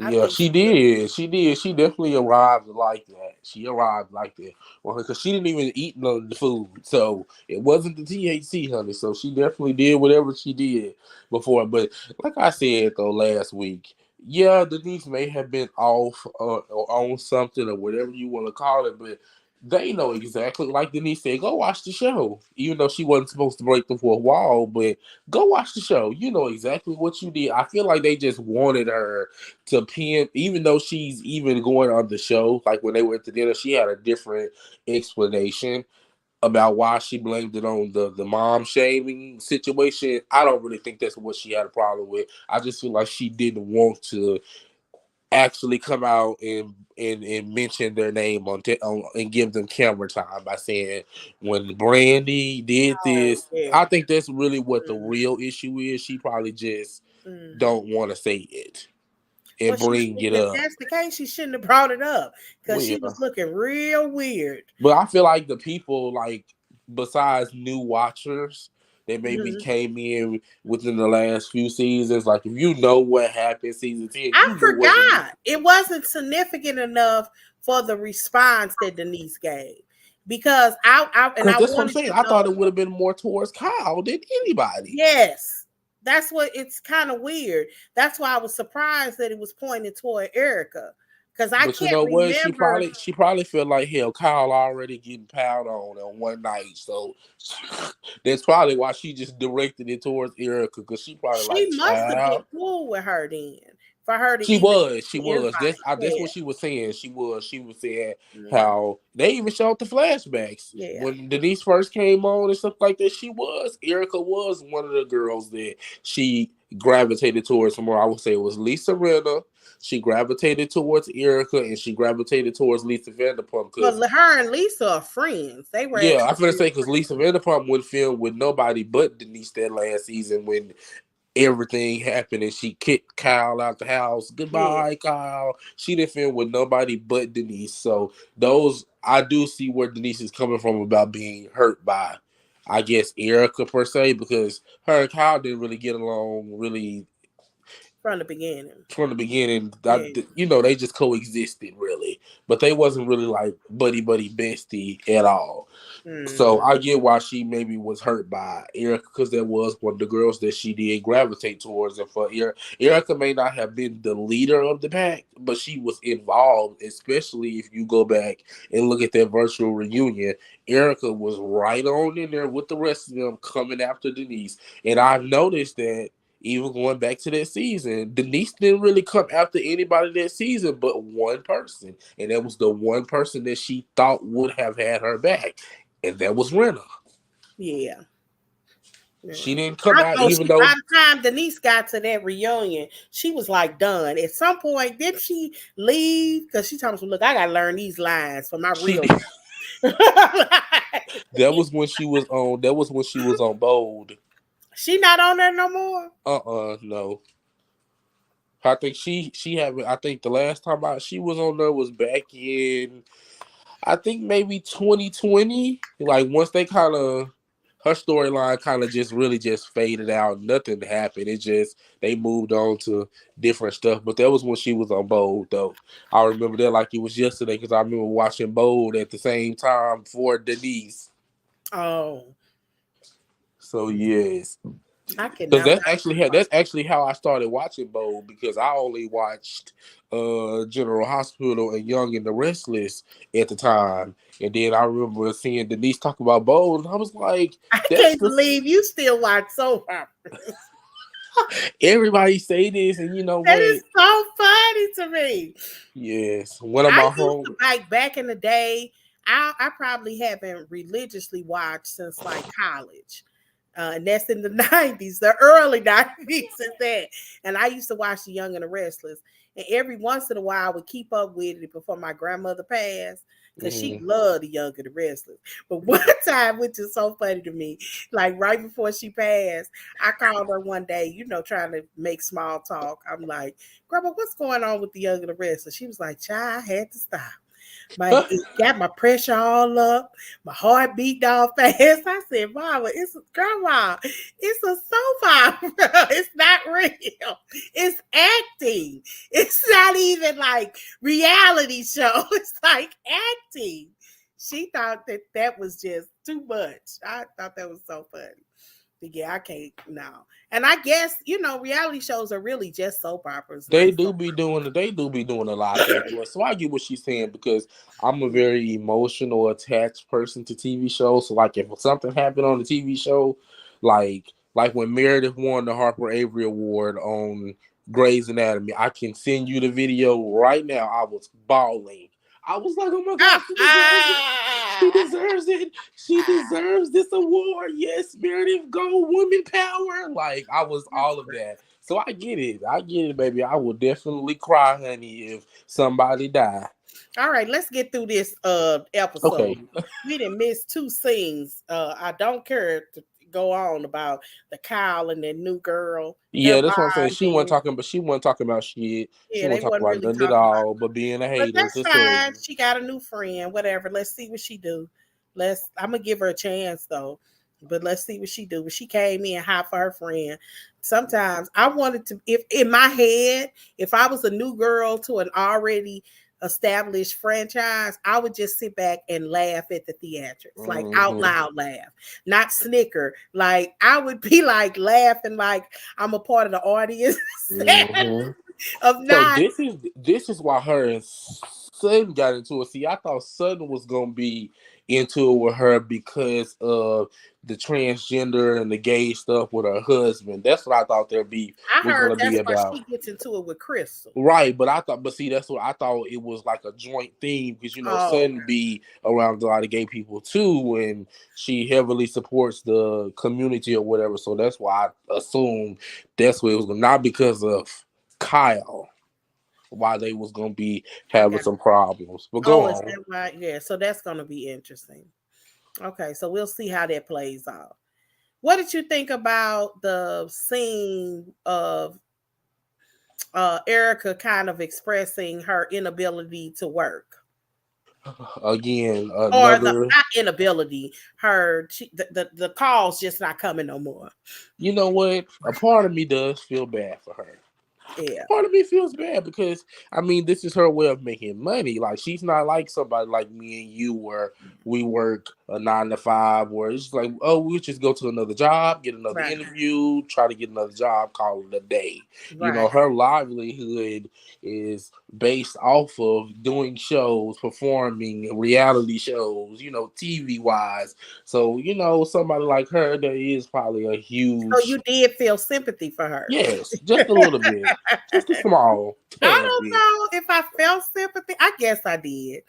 I Yeah, think she she did. did. She did. She definitely arrived like that. She arrived like that. Well, because she didn't even eat none of the food. So it wasn't the THC, honey. So she definitely did whatever she did before. But like I said, though, last week, yeah, Denise may have been off or on something or whatever you want to call it. But they know exactly, like Denise said, go watch the show. Even though she wasn't supposed to break the fourth wall. But go watch the show. You know exactly what you did. I feel like they just wanted her to pin, even though she's even going on the show, like when they went to dinner, she had a different explanation about why she blamed it on the mom shaming situation. I don't really think that's what she had a problem with. I just feel like she didn't want to actually come out and mention their name on and give them camera time by saying when Brandy did Oh this. yeah. I think that's really what the Mm, real issue is. She probably just mm. don't want to say it. Well, and bring it if up. that's the case, she shouldn't have brought it up Well, because yeah. she was looking real weird. But I feel like the people, like, besides new watchers that maybe Mhm. came in within the last few seasons, like, if you know what happened season 10, I you knew what Denise. forgot. It wasn't significant enough for the response that Denise gave. Because Because I that's what I'm wanted saying. to I thought know. it would have been more towards Kyle than anybody. Yes. That's what it's kind of weird. That's why I was surprised that it was pointed toward Erika. Because I But you can't know what? remember. She probably felt like, hell, Kyle already getting piled on one night. So that's probably why she just directed it towards Erika, because she probably She like, must have been child. cool with her then. For her to She even was, she the was. invite. That's Yeah. what she was saying. She was saying Mhm. how they even showed the flashbacks Yeah. when Denise first came on and stuff like that. Erica was one of the girls that she gravitated towards more. I would say it was Lisa Rinna. She gravitated towards Erica, and she gravitated towards Lisa Vanderpump. Because Because her and Lisa are friends. They were yeah, I'm actually gonna good say because Lisa Vanderpump would film with nobody but Denise that last season when everything happened and she kicked Kyle out the house. friends. Goodbye, Kyle. She didn't film with nobody but Denise. So those, I do see where Denise is coming from about being hurt by, I guess, Erika per se, because her and Kyle didn't really get along really From the beginning. from the beginning. Yeah. They just coexisted really, but they wasn't really like buddy bestie at all. So Hmm. I get why she maybe was hurt by Erika, because that was one of the girls that she did gravitate towards. And for Erika may not have been the leader of the pack, but she was involved, especially if you go back and look at that virtual reunion. Erika was right on in there with the rest of them coming after Denise. And I've noticed that even going back to that season, Denise didn't really come after anybody that season but one person. And that was the one person that she thought would have had her back, and that was Renna. Yeah. She Yeah. didn't come out, even By though the time Denise got to that reunion, she was like done. At some point, did she leave? Because she told me, look, I gotta learn these lines for my she real. that was when she was on. That was when she was on Bold. She not on there no more. No. I think she haven't. I think the last time she was on there was back in, I think maybe 2020. Like once they kind of, her storyline kind of just really just faded out. Nothing happened. It just, they moved on to different stuff. But that was when she was on Bold though. I remember that like it was yesterday because I remember watching Bold at the same time for Denise. Oh, So yes. I Because cannot. that's actually how I started watching Bold, because I only watched General Hospital and Young and the Restless at the time, and then I remember seeing Denise talk about Bold, and I was like, I "That's can't the believe you still watch soap operas. everybody say this," and you know That what? is so funny to me. Yes, one of I my used to home. like back in the day. I probably haven't religiously watched since like college. And that's in the 90s, the early 90s is that. And I used to watch The Young and the Restless. And every once in a while, I would keep up with it before my grandmother passed because she Mhm. loved The Young and the Restless. But one time, which is so funny to me, like right before she passed, I called her one day, trying to make small talk. I'm like, Grandma, what's going on with The Young and the Restless? She was like, Child, I had to stop. It got my pressure all up, my heart beat all fast. I said, Mama, grandma, it's a soap opera. It's not real. It's acting. It's not even like reality show. It's like acting. She thought that was just too much. I thought that was so funny. But yeah, I can't now. And I guess, reality shows are really just soap operas, They like do be doing a lot of influence. So I get what she's saying, because I'm a very emotional attached person to TV shows. So like if something happened on the TV show, like when Meredith won the Harper Avery Award on Grey's Anatomy, I can send you the video right now. I was bawling. I was like, oh my God, she deserves it. She deserves it. She deserves this award. Yes, Meredith, go woman power. Like I was all of that. So I get it. I get it, baby. I will definitely cry, honey, if somebody die. All right, let's get through this episode. Okay. We didn't miss two scenes. I don't care. go on about the Kyle and that new girl, their Yeah, that's what I'm saying. bonding. She wasn't talking about shit. She Yeah, they wasn't talking wasn't about really nothing at talking about. all, but being a But hater that's to fine. Sutton. She got a new friend. Whatever. Let's see what she do. I'm gonna give her a chance though. But let's see what she do. But she came in hot for her friend. Sometimes I wanted to, if in my head, if I was a new girl to an already established franchise, I would just sit back and laugh at the theatrics, like out Hmm. loud laugh, not snicker. Like I would be like laughing like I'm a part of the audience Hmm. of So not. this is why her and Sutton got into it. See, I thought Sutton was gonna be into it with her because of the transgender and the gay stuff with her husband. That's what I thought their beef I was heard gonna be that's why about. she gets into it with Crystal. Right, but see, that's what I thought it was like a joint theme because Oh, Sutton be around a lot of gay people too, and she heavily supports the community or whatever. So that's why I assumed that's what it was not because of Kyle, why they was gonna be having okay. some problems. But go Oh, is on. that right? Yeah. So that's gonna be interesting. Okay, so we'll see how that plays out. What did you think about the scene of Erika kind of expressing her inability to work? Again, Or the another. not inability, the calls just not coming no more. You know what? A part of me does feel bad for her. Yeah, Part of me feels bad because I mean this is her way of making money. Like she's not like somebody like me and you where we work a 9 to 5 where it's like, oh, we'll just go to another job, get another right, interview, try to get another job, call it a day. right. Her livelihood is based off of doing shows, performing reality shows, TV wise. So, somebody like her, there is probably a So huge, you did feel sympathy for her. yes, just a little bit. Just a small I tad don't bit. know if I felt sympathy. I guess I did.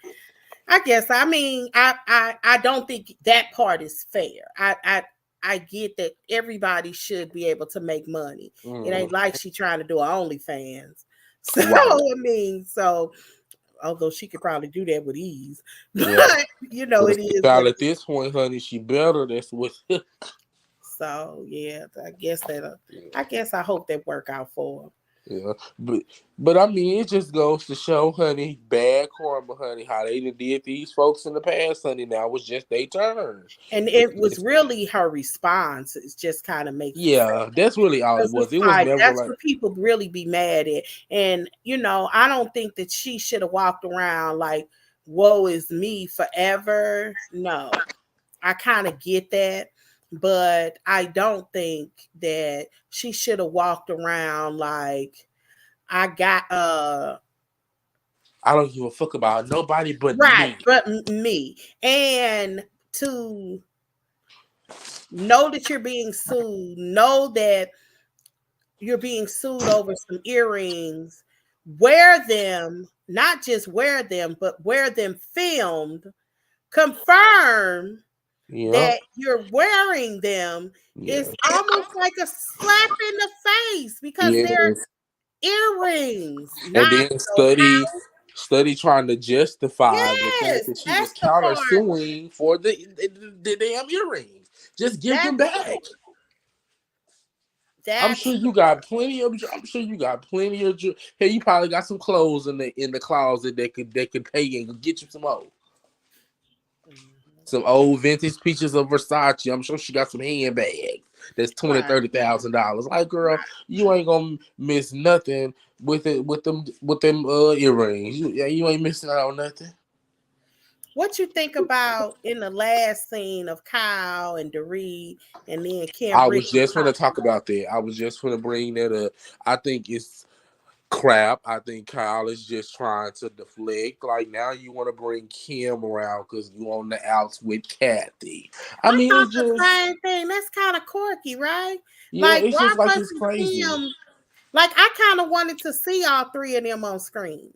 I mean I don't think that part is fair. I get that everybody should be able to make money. It Mm, ain't like she trying to do her OnlyFans. So right. I mean, so although she could probably do that with ease, but Yeah. But it she is what got it at is. this point, honey, she better. That's what. So yeah, I guess I hope that work out for her. Yeah. But I mean, it just goes to show, honey, bad karma, honey, how they done did these folks in the past, honey. Now it's just their turn. And It's, it was it's really her response. It just kind of makes it sad. yeah, that's really all it Because was. it's It was like never that's like what people really be mad at. And I don't think that she should have walked around like, woe is me forever. No. I kind of get that. But I don't think that she should have walked around like I got I don't give a fuck about nobody but right, me. but me. And to know that you're being sued, know that you're being sued over some earrings, wear them, not just wear them, but wear them filmed, confirm Yeah, that you're wearing them yeah, is almost like a slap in the face because they're yes. earrings, And not then no study trying to justify the fact yes, that she was that's the part. countersuing for the damn earrings. Just give them That's back. I'm that's sure you got plenty of. I'm sure you got plenty of. Hey, you probably got some clothes in the closet that could pay and get you some old. Mhm. Some old vintage pieces of Versace. I'm sure she got some handbags that's twenty, Right, $30,000. Like, girl, right. you ain't gonna miss nothing with them earrings. You ain't missing out on nothing. What you think about in the last scene of Kyle and Dorit and then Kim I Ricky was just gonna talking? talk about that. I was just gonna bring that up. I think it's crap. I think Kyle is just trying to deflect. Like now, you want to bring Kim around because you on the outs with Kathy. I I mean, thought it's the just same thing. That's kind of quirky, right? yeah, Like, it's why just like it's wasn't crazy. Kim? Like, I kind of wanted to see all three of them on screen.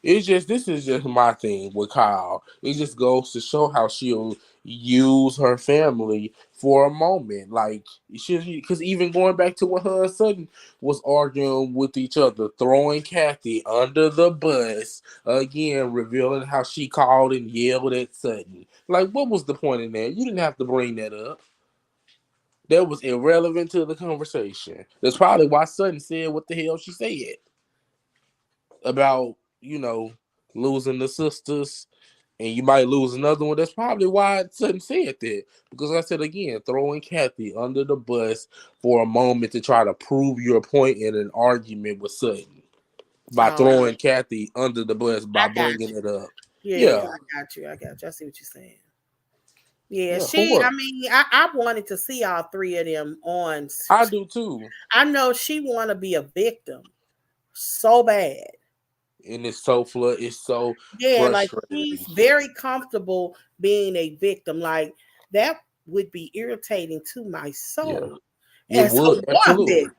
It's just this is just my thing with Kyle. It just goes to show how she'll use her family for a moment. Like she, because even going back to when her and Sutton was arguing with each other, throwing Kathy under the bus again, revealing how she called and yelled at Sutton. Like, what was the point in that? You didn't have to bring that up. that was irrelevant to the conversation. That's probably why Sutton said what the hell she said about, losing the sisters and you might lose another one. That's probably why Sutton said that. Because like I said again, throwing Kathy under the bus for a moment to try to prove your point in an argument with Sutton by Oh, throwing Kathy under the bus by I got bringing you. it up. Yeah, Yeah, I got you. I got you. I see what you're saying. Yeah, yeah. For I what? mean, I wanted to see all three of them on. I do too. I know she want to be a victim so bad. And it's so it's so Yeah, like frustrating. she's very comfortable being a victim. Like that would be irritating to my Yeah, soul it as a would absolutely. woman.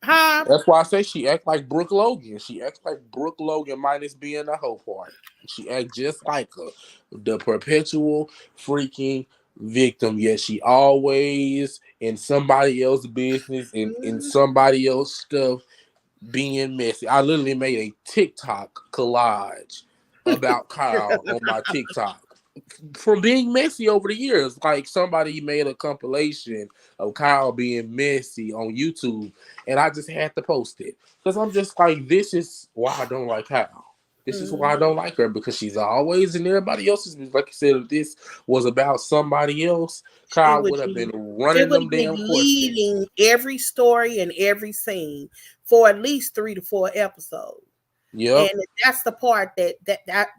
Huh? That's why I say she act like Brooke Logan. She acts like Brooke Logan minus being a hoe part. She act just like her, the perpetual freaking victim. Yet she always in somebody else's business and in Mhm. somebody else's stuff being messy. I literally made a TikTok collage about Kyle on my TikTok from being messy over the years. Like somebody made a compilation of Kyle being messy on YouTube, and I just had to post it because I'm just like, this is why I don't like Kyle. This is why I Mhm. don't like her because she's always in everybody else's business. Like I said, if this was about somebody else, She Kyle would would have be been she running would them be damn questions. leading every story and every scene for at least 3 to 4 episodes. Yep. And that's the part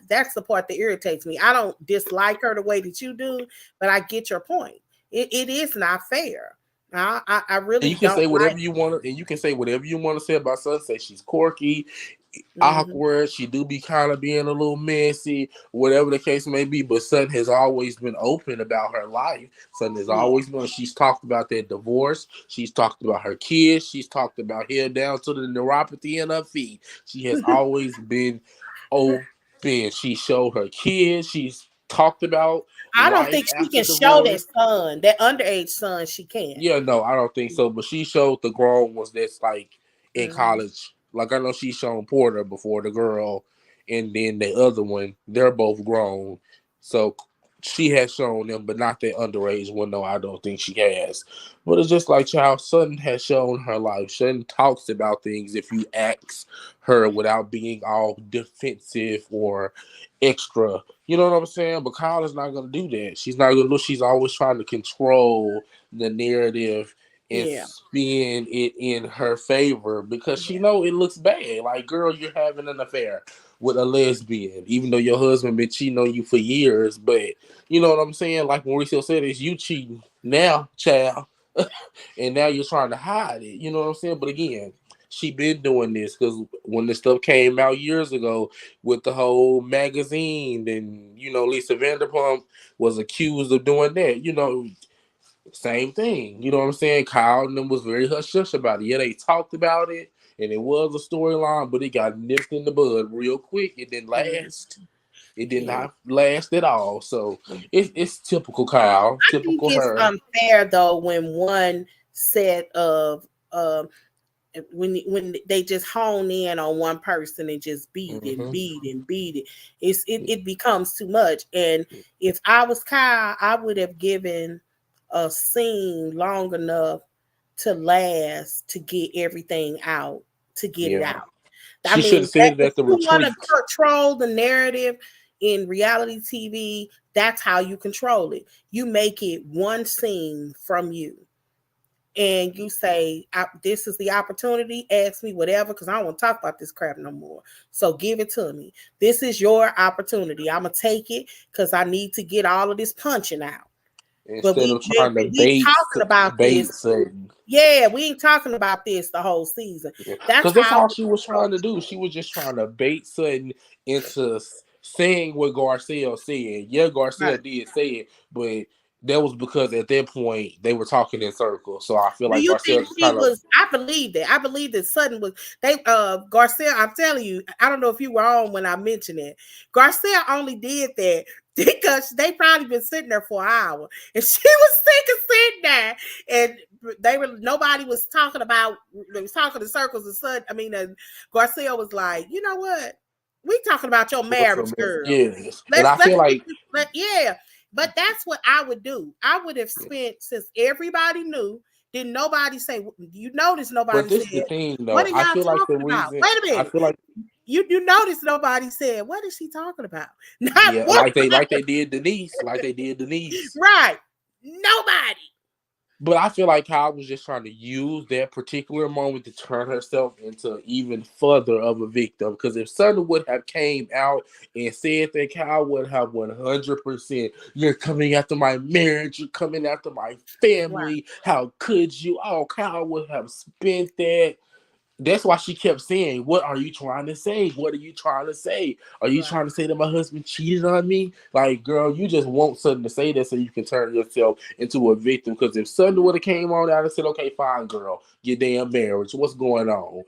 that's the part that irritates me. I don't dislike her the way that you do, but I get your point. It is not fair. I And really you can don't say like whatever you want to, and you can say whatever you want to say about Sunset. She's quirky, it. Mhm. awkward. She do be kind of being a little messy, whatever the case may be. But Sutton has always been open about her life. Sutton has Yeah. always been. She's talked about that divorce. She's talked about her kids. She's talked about hair down to the neuropathy in her feet. She has always been open. She showed her kids. She's talked about I don't life think she after can show that divorce. son, that underage son. She can't. Yeah, no, I don't think so. But she showed the grown ones that's like in Mhm. college. Like I know she's shown Porter before the girl, and then the other one, they're both grown. So she has shown them, but not that underage one. No, I don't think she has. But it's just like Child Sutton has shown her life. Sutton talks about things if you ask her without being all defensive or extra. You know what I'm saying? But Kyle is not gonna do that. She's not gonna look. She's always trying to control the narrative and Yeah. spin it in her favor because she Yeah. know it looks bad. Like, girl, you're having an affair with a lesbian, even though your husband been cheating on you for years. But you know what I'm saying? Like Mauricio said, it's you cheating now, child, and now you're trying to hide it. You know what I'm saying? But again, she been doing this because when the stuff came out years ago with the whole magazine, and Lisa Vanderpump was accused of doing that. Same thing. You know what I'm saying? Kyle and them was very hush hush about it. Yeah, they talked about it and it was a storyline, but it got nipped in the bud real quick. It didn't Mhm. last. It did Yeah. not last at all. So it's typical Kyle, I think typical it's her. unfair though when one set of when they just hone in on one person and just beat and Hmm. beat and beat it, it becomes too much. And if I was Kyle, I would have given a scene long enough to last to get everything out, to get it Yeah. out. I She should mean, have said it if at the you want to retreat. control the narrative in reality TV, that's how you control it. You make it one scene from you and you say, this is the opportunity, ask me whatever, because I don't want to talk about this crap no more. So give it to me. This is your opportunity. I'm going to take it because I need to get all of this punching out. But Instead of trying to we talking about bait this. certain. Yeah, we ain't talking about this the whole season. That's Because that's how I all would she was control trying to do. She was just trying to bait Sutton into saying what Garcelle said. Yeah, it. Right. Garcelle did say it, but that was because at that point they were talking in circles. So I feel Do like you Garcelle think just she kind of was? I believe that. I believe that Sutton was. They Garcelle. I'm telling you. I don't know if you were on when I mentioned it. Garcelle only did that because they probably been sitting there for an hour, and she was sick of sitting there, and nobody was talking about. They was talking in circles. And Sutton. I mean, Garcelle was like, you know what? We talking about your what's marriage, your mess. girl. Yes, and Let's I feel get like this. Yeah. But that's what I would do. I would have spent, since everybody knew, didn't nobody say, you notice But nobody this is the said, thing, what though. are I y'all feel like the talking about? reason Wait a I minute. feel like You notice nobody said, what is she talking about? Not yeah, one. like they did Denise, like they did Denise. Right. Nobody. But I feel like Kyle was just trying to use that particular moment to turn herself into even further of a victim. Because if Sutton would have came out and said that, Kyle would have 100%, you're coming after my marriage, you're coming after my Right. family, how could you? Oh, Kyle would have spent that. That's why she kept saying, what are you trying to say? What are you trying to say? Are you Right. trying to say that my husband cheated on me? Like, girl, you just want something to say that so you can turn yourself into a victim. Because if Sutton would have came on out and said, okay, fine, girl, your damn marriage, what's going on?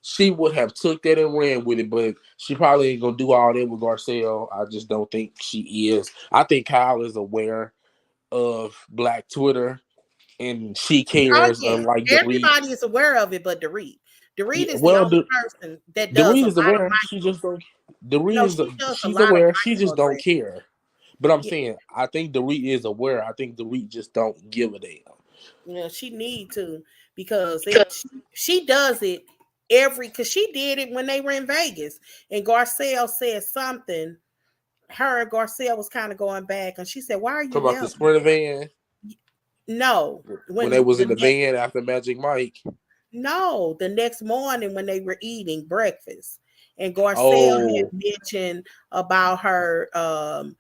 She would have took that and ran with it, but she probably ain't gonna do all that with Garcelle. I just don't think she is. I think Kyle is aware of Black Twitter and she Oh cares, yeah. unlike Dorit. Everybody is aware of it, but Dorit. Dorit Yeah, is the well, only person that the does read a is lot of aware. She just don't. The read no, is she does a she's lot of aware. She just don't microaggressions. care. But I'm Yeah, saying, I think the read is aware. I think the read just don't give a damn. yeah, she need to because she does it because she did it when they were in Vegas and Garcelle said something. Her and Garcelle was kind of going back and she said, "Why are you Talk about the yelling?" Sprinter van No, when when they was the in the next van after Magic Mike. no, the next morning when they were eating breakfast and Garcelle had Oh, mentioned about her son,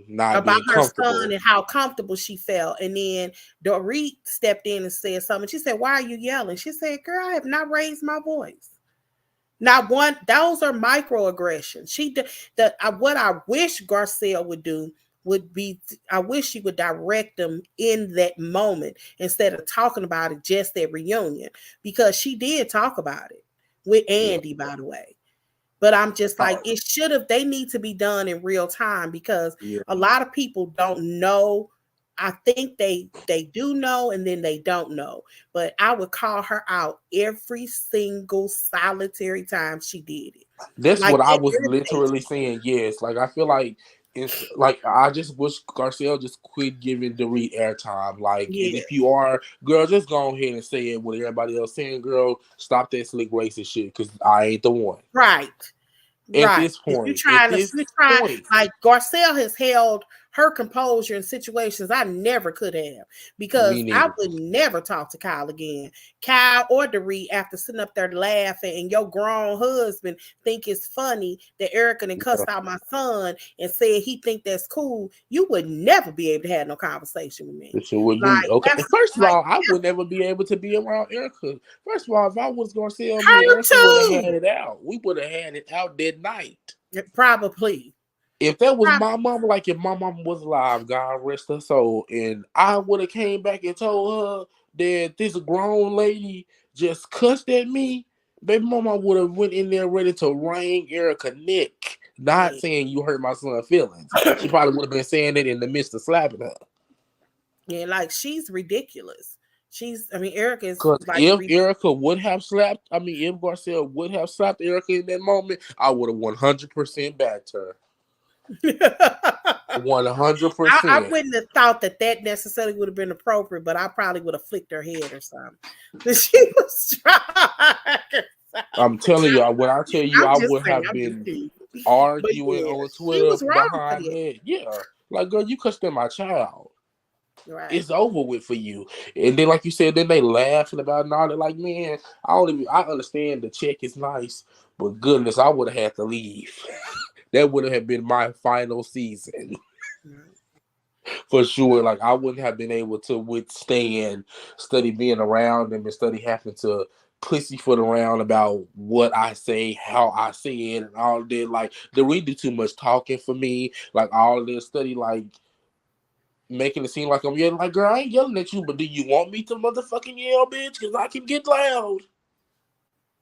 not about being her son comfortable. and how comfortable she felt. And then Dorit stepped in and said something. She said, "Why are you yelling?" She said, "Girl, I have not raised my voice." Not one. Those are microaggressions. What I wish Garcelle would do would be, I wish she would direct them in that moment instead of talking about it just at reunion, because she did talk about it with Yeah, Andy, by the way. But I'm just like, oh, it should have, they need to be done in real time because yeah. a lot of people don't know. I think they do know and then they don't know. But I would call her out every single solitary time she did it. That's Like what I it was irritates literally me. saying. Yes, like I feel like it's like I just wish Garcelle just quit giving Dorit airtime. Like, and if you Yes. are, girl, just go ahead and say it with everybody else saying. Girl, stop that slick racist shit because I ain't the one. Right. At Right. this If you point, at trying to this you try point, like Garcelle has held her composure in situations I never could have me because I neither. would never talk to Kyle again. Kyle or Dorit after sitting up there laughing and your grown husband think it's funny that Erika done Yeah, cussed out my son and said he think that's cool. You would never be able to have no conversation with me. this shit would Like be okay. that's First of like all, I would never be able to be around Erica. First of all, if I was Garcelle, me and her Erica would have had too. it out. We would have had it out that night. Probably. If that was Probably. my mama, like if my mama was alive, God rest her soul, and I would have came back and told her that this grown lady just cussed at me, baby mama would have went in there ready to wring Erica neck. Not Yeah. saying you hurt my son's feelings. She probably would have been saying it in the midst of slapping her. Yeah, like she's ridiculous. I mean, Erika is Because like, if Erica would have slapped, I mean, if Garcelle would have slapped Erica in that moment, I would have 100% backed her. I 100%. wouldn't have thought that necessarily would have been appropriate, but I probably would have flicked her head or something. But she was trying. I'm telling you, when I tell you, I'm I just would saying, have I'm just been kidding. But arguing yeah, on she Twitter was wrong for behind that. that. Yeah. Like, girl, you cussed at my child. Right. It's over with for you. And then, like you said, then they laughing about it and all that. Like, man, I understand the check is nice, but goodness, I would have had to leave. That would have been my final season for sure. Like, I wouldn't have been able to withstand study being around them and study having to pussyfoot around about what I say, how I say it, and all that. Like, they really do too much talking for me. Like, all this study, like, making it seem like I'm yelling. Like, girl, I ain't yelling at you, but do you want me to motherfucking yell, bitch? Because I can get loud.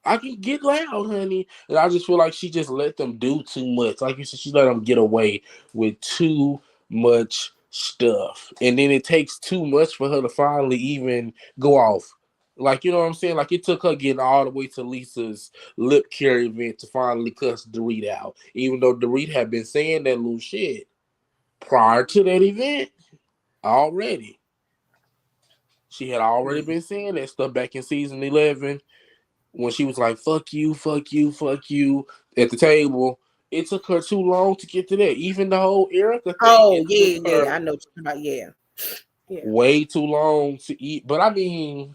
I can get loud, honey. And I just feel like she just let them do too much. Like you said, she let them get away with too much stuff. And then it takes too much for her to finally even go off. Like, you know what I'm saying? Like, it took her getting all the way to Lisa's lip care event to finally cuss Dorit out. Even though Dorit had been saying that little shit. prior to that event, already. She had already been saying that stuff back in season 11 when she was like, fuck you, fuck you, fuck you at the table. It took her too long to get to that. Even the whole Erika thing, Oh it took yeah, yeah. her I know what you're talking about. Yeah, yeah, way too long to eat. But I mean,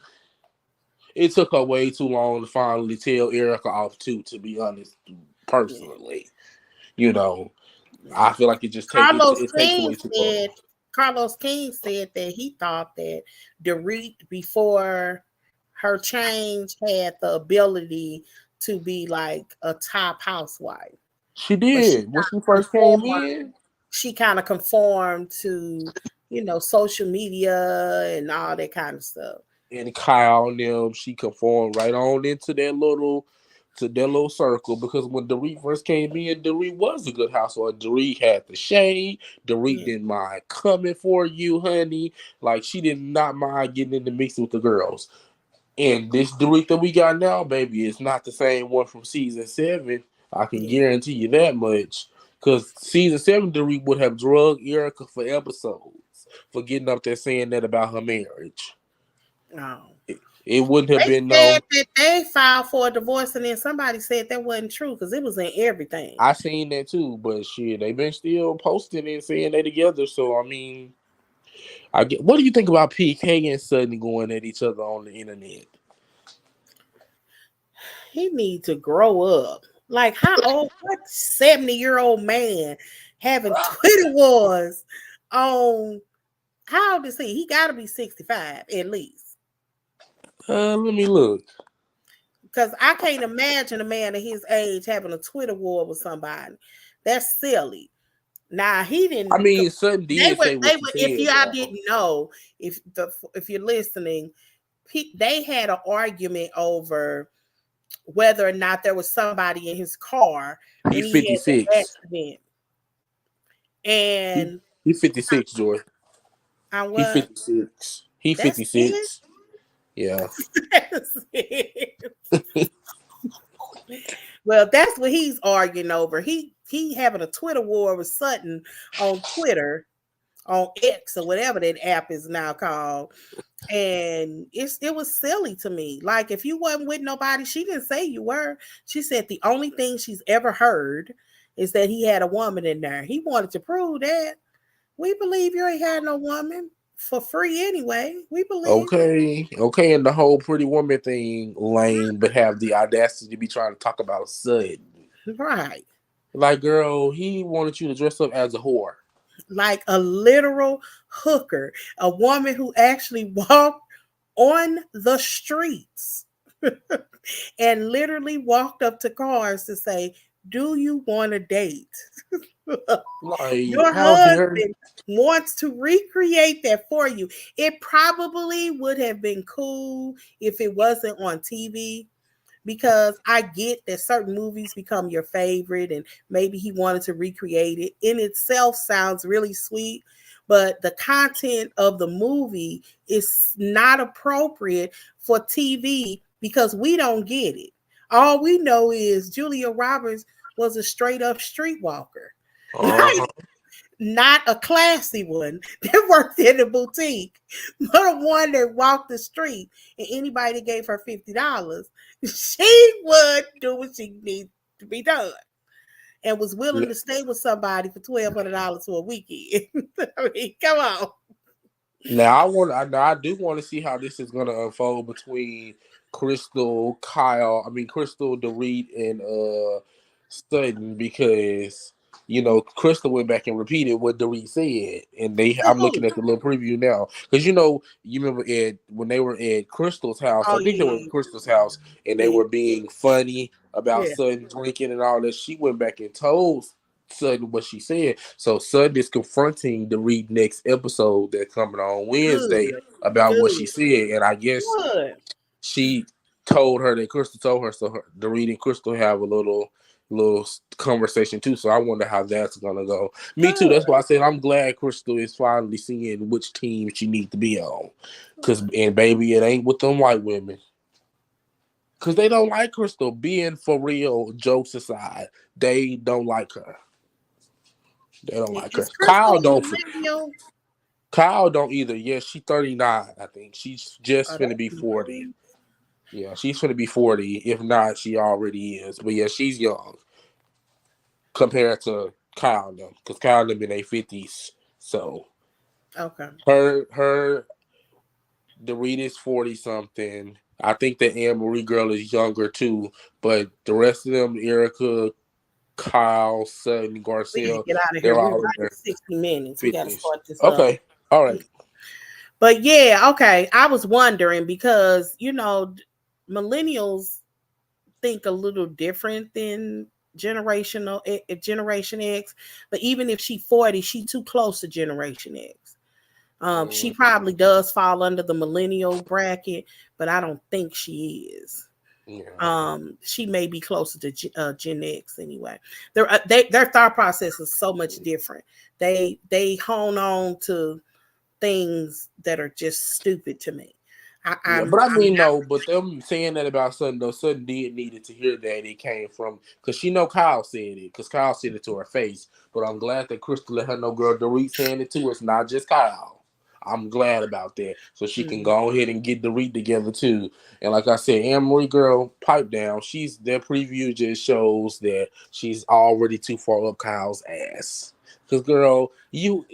it took her way too long to finally tell Erika off too, to be honest, yeah. personally. You know, Yeah. I feel like Carlos it takes King away too long. said Carlos King said that he thought that Dorit before her change had the ability to be like a top housewife, She but she did when she first came in. kind of conformed to social media and all that kind of stuff. And Kyle and them, she conformed right on into that little circle because when Dorit first came in, Dorit was a good housewife. Dorit had the shade. Dorit Yeah, didn't mind coming for you, honey. Like she did not mind getting in the mix with the girls. And this Dorit that we got now, baby, is not the same one from season 7. I can yeah. guarantee you that much. Because season 7, Dorit would have drugged Erika for episodes for getting up there saying that about her marriage. Oh. It wouldn't have They been said no. that they filed for a divorce, and then somebody said that wasn't true because it was in everything. I seen that too, but shit, they been still posting and saying they together. So I mean, I get. What do you think about PK and Sutton going at each other on the internet? He needs to grow up. Like how old? What 70-year-old man having Twitter wars on? How old is he? He got to be 65 at least. Let me look. Because I can't imagine a man of his age having a Twitter war with somebody. That's silly. Now he I didn't. mean, Sutton They did were. say what They she were. If said you all though. didn't know, if you're listening, they had an argument over whether or not there was somebody in his car He when he had the 56. accident. He And he 56, Joy. I He what? 56. He That's it. 56. Yeah. That's it. Well, that's what he's arguing over. He having a Twitter war with Sutton on Twitter, on X or whatever that app is now called. And it was silly to me. Like if you wasn't with nobody, she didn't say you were. She said the only thing she's ever heard is that he had a woman in there. He wanted to prove that. We believe you ain't had no woman for free anyway. We believe. Okay, and the whole pretty woman thing lame, but have the audacity to be trying to talk about Sutton. Right. Like, girl, he wanted you to dress up as a whore. Like a literal hooker, a woman who actually walked on the streets and literally walked up to cars to say, "Do you want to date?" Like, Your how dare? husband wants to recreate that for you. It probably would have been cool if it wasn't on TV, because I get that certain movies become your favorite and maybe he wanted to recreate it. In itself sounds really sweet, but the content of the movie is not appropriate for TV because we don't get it. All we know is Julia Roberts was a straight up streetwalker. Uh-huh. Not a classy one that worked in a boutique, but a one that walked the street. And anybody that gave her $50, she would do what she needed to be done, and was willing to stay with somebody for $1,200 for a weekend. I mean, come on. Now I do want to see how this is gonna unfold between Crystal, Dorit, and Sutton, because Crystal went back and repeated what Dorit said, and To I'm looking who? at the little preview now because you remember when they were at Crystal's house. Oh I think they were yeah, at Crystal's house, and they yeah, were being funny about yeah. Sutton drinking and all that. She went back and told Sutton what she said. So Sutton is confronting the read next episode that's coming on Wednesday Good, about what good, she said, and I guess good. she told her that Crystal told her, so the read and Crystal have a little conversation too. So I wonder how that's gonna go. Me too. Good. That's why I said I'm glad Crystal is finally seeing which team she needs to be on. And baby, it ain't with them white women. Cause they don't like Crystal. Being for real, jokes aside, they don't like her. They don't like her. Is Crystal millennial? Kyle don't either. Yeah, she 39. I think she's just Oh, finna that's be 40. young. Yeah, she's finna be 40. If not, she already is. But yeah, she's young compared to Kyle them, because Kyle them in their 50s. So Okay. her Dorit is 40 something. I think the Anne Marie girl is younger too, but the rest of them, Erika, Kyle, Sutton, We need to Garcelle, get out of here. they're We're all in right their at 60 minutes. We got to 50s. start this up. Okay, all right. But yeah, okay. I was wondering because, millennials think a little different than Generation X. But even if she 40, she too close to Generation X. She probably does fall under the millennial bracket, but I don't think she is. Yeah. She may be closer to Gen X anyway. Their thought process is so much different. They hone on to things that are just stupid to me. Yeah, but I mean, no, but them saying that about Sutton, though, Sutton did needed to hear that it came from, because she know Kyle said it, because Kyle said it to her face. But I'm glad that Crystal let her know, girl, Dorit saying it too. It's not just Kyle. I'm glad about that, so she can go ahead and get Dorit together too. And like I said, Anne Marie, girl, pipe down. Their preview just shows that she's already too far up Kyle's ass. Because girl, you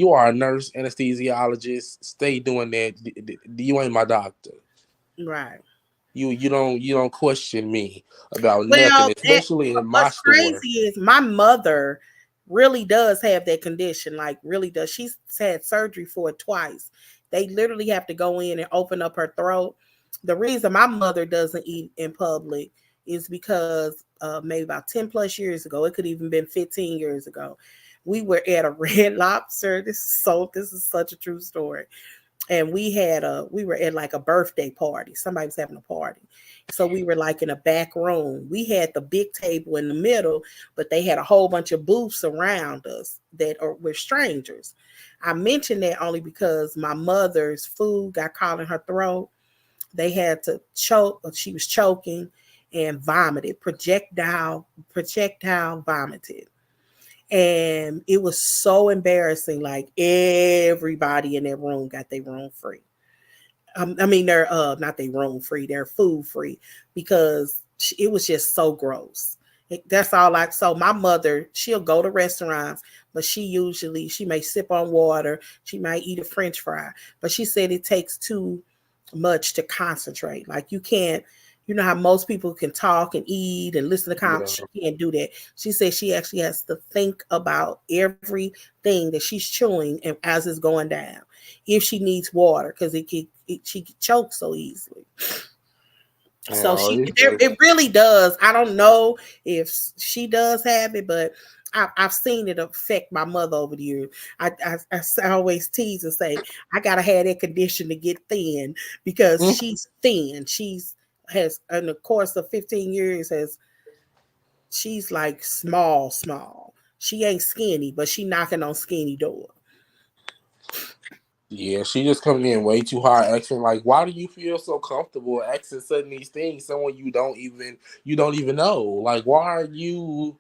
are a nurse, anesthesiologist. Stay doing that. You ain't my doctor. Right. You don't question me about nothing, Well, especially in my what's store. crazy is my mother really does have that condition. Like, really does. She's had surgery for it twice. They literally have to go in and open up her throat. The reason my mother doesn't eat in public is because maybe about 10 plus years ago, it could even been 15 years ago, we were at a Red Lobster. This is such a true story. And we were at like a birthday party. Somebody was having a party. So we were like in a back room. We had the big table in the middle, but they had a whole bunch of booths around us were strangers. I mentioned that only because my mother's food got caught in her throat. They had to choke. She was choking and vomited, projectile vomited. And it was so embarrassing. Like, everybody in that room got their room free. They're not their room free, they're food free, because it was just so gross. That's all. So my mother, she'll go to restaurants, but she may sip on water, she might eat a French fry, but she said it takes too much to concentrate. Like, you can't, how most people can talk and eat and listen to comments. Yeah. She can't do that. She said she actually has to think about everything that she's chewing and as it's going down. If she needs water, because she could choke so easily. So it really does. I don't know if she does have it, but I've seen it affect my mother over the years. I always tease and say, I gotta have that condition to get thin, because she's thin. Has in the course of 15 years she's like small. She ain't skinny, but she knocking on skinny door. Yeah, she just coming in way too hard, acting like, why do you feel so comfortable asking certain these things? Someone you don't even know. Like, why are you?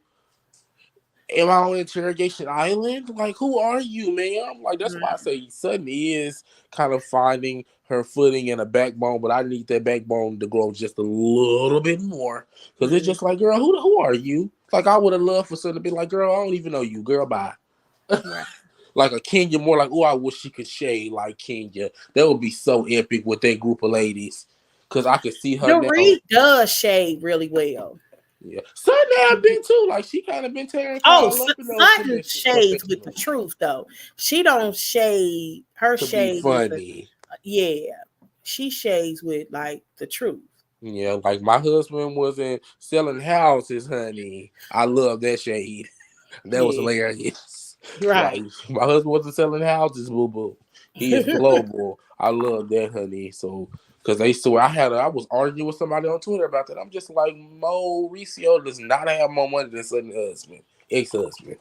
Am I on interrogation island? Like, who are you, ma'am? Like, that's why I say Sutton is kind of finding her footing and a backbone, but I need that backbone to grow just a little bit more. Because it's just like, girl, who are you? Like, I would have loved for Sutton to be like, girl, I don't even know you. Girl, bye. Right. Like a Kenya, more like, oh, I wish she could shade like Kenya. That would be so epic with that group of ladies. Because I could see her now. Dorit does shade really well. Yeah, Sutton have been too. Like, she kind of been tearing Kyle up in those Sutton shades with the truth, though. She don't shade. Her to shade be funny. She shades with like the truth. Yeah, like my husband wasn't selling houses, honey. I love that shade. That was hilarious. Right. Like, my husband wasn't selling houses, boo boo. He is global. I love that, honey. So, because I was arguing with somebody on Twitter about that. I'm just like, Mauricio does not have more money than Sutton's husband, ex-husband.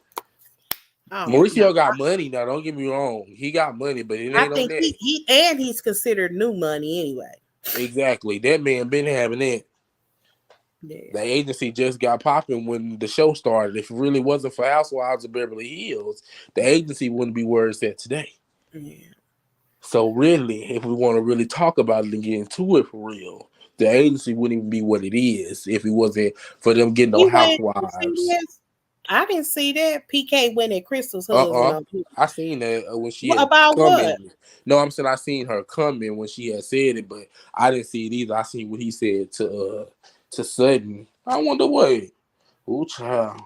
Mauricio got money now. Don't get me wrong. He got money, but it ain't on that. He's considered new money anyway. Exactly. That man been having that. Yeah. The agency just got popping when the show started. If it really wasn't for Housewives of Beverly Hills, the agency wouldn't be where it's at today. Yeah. So really, if we want to really talk about it and get into it for real, the agency wouldn't even be what it is if it wasn't for them getting on He went. You see Housewives. this? I didn't see that. PK went at Crystal's husband Uh-uh. on. I seen that when she What had about come what? in. No, I'm saying I seen her come in when she had said it, but I didn't see it either. I seen what he said to Sutton. I wonder what. Ooh, child.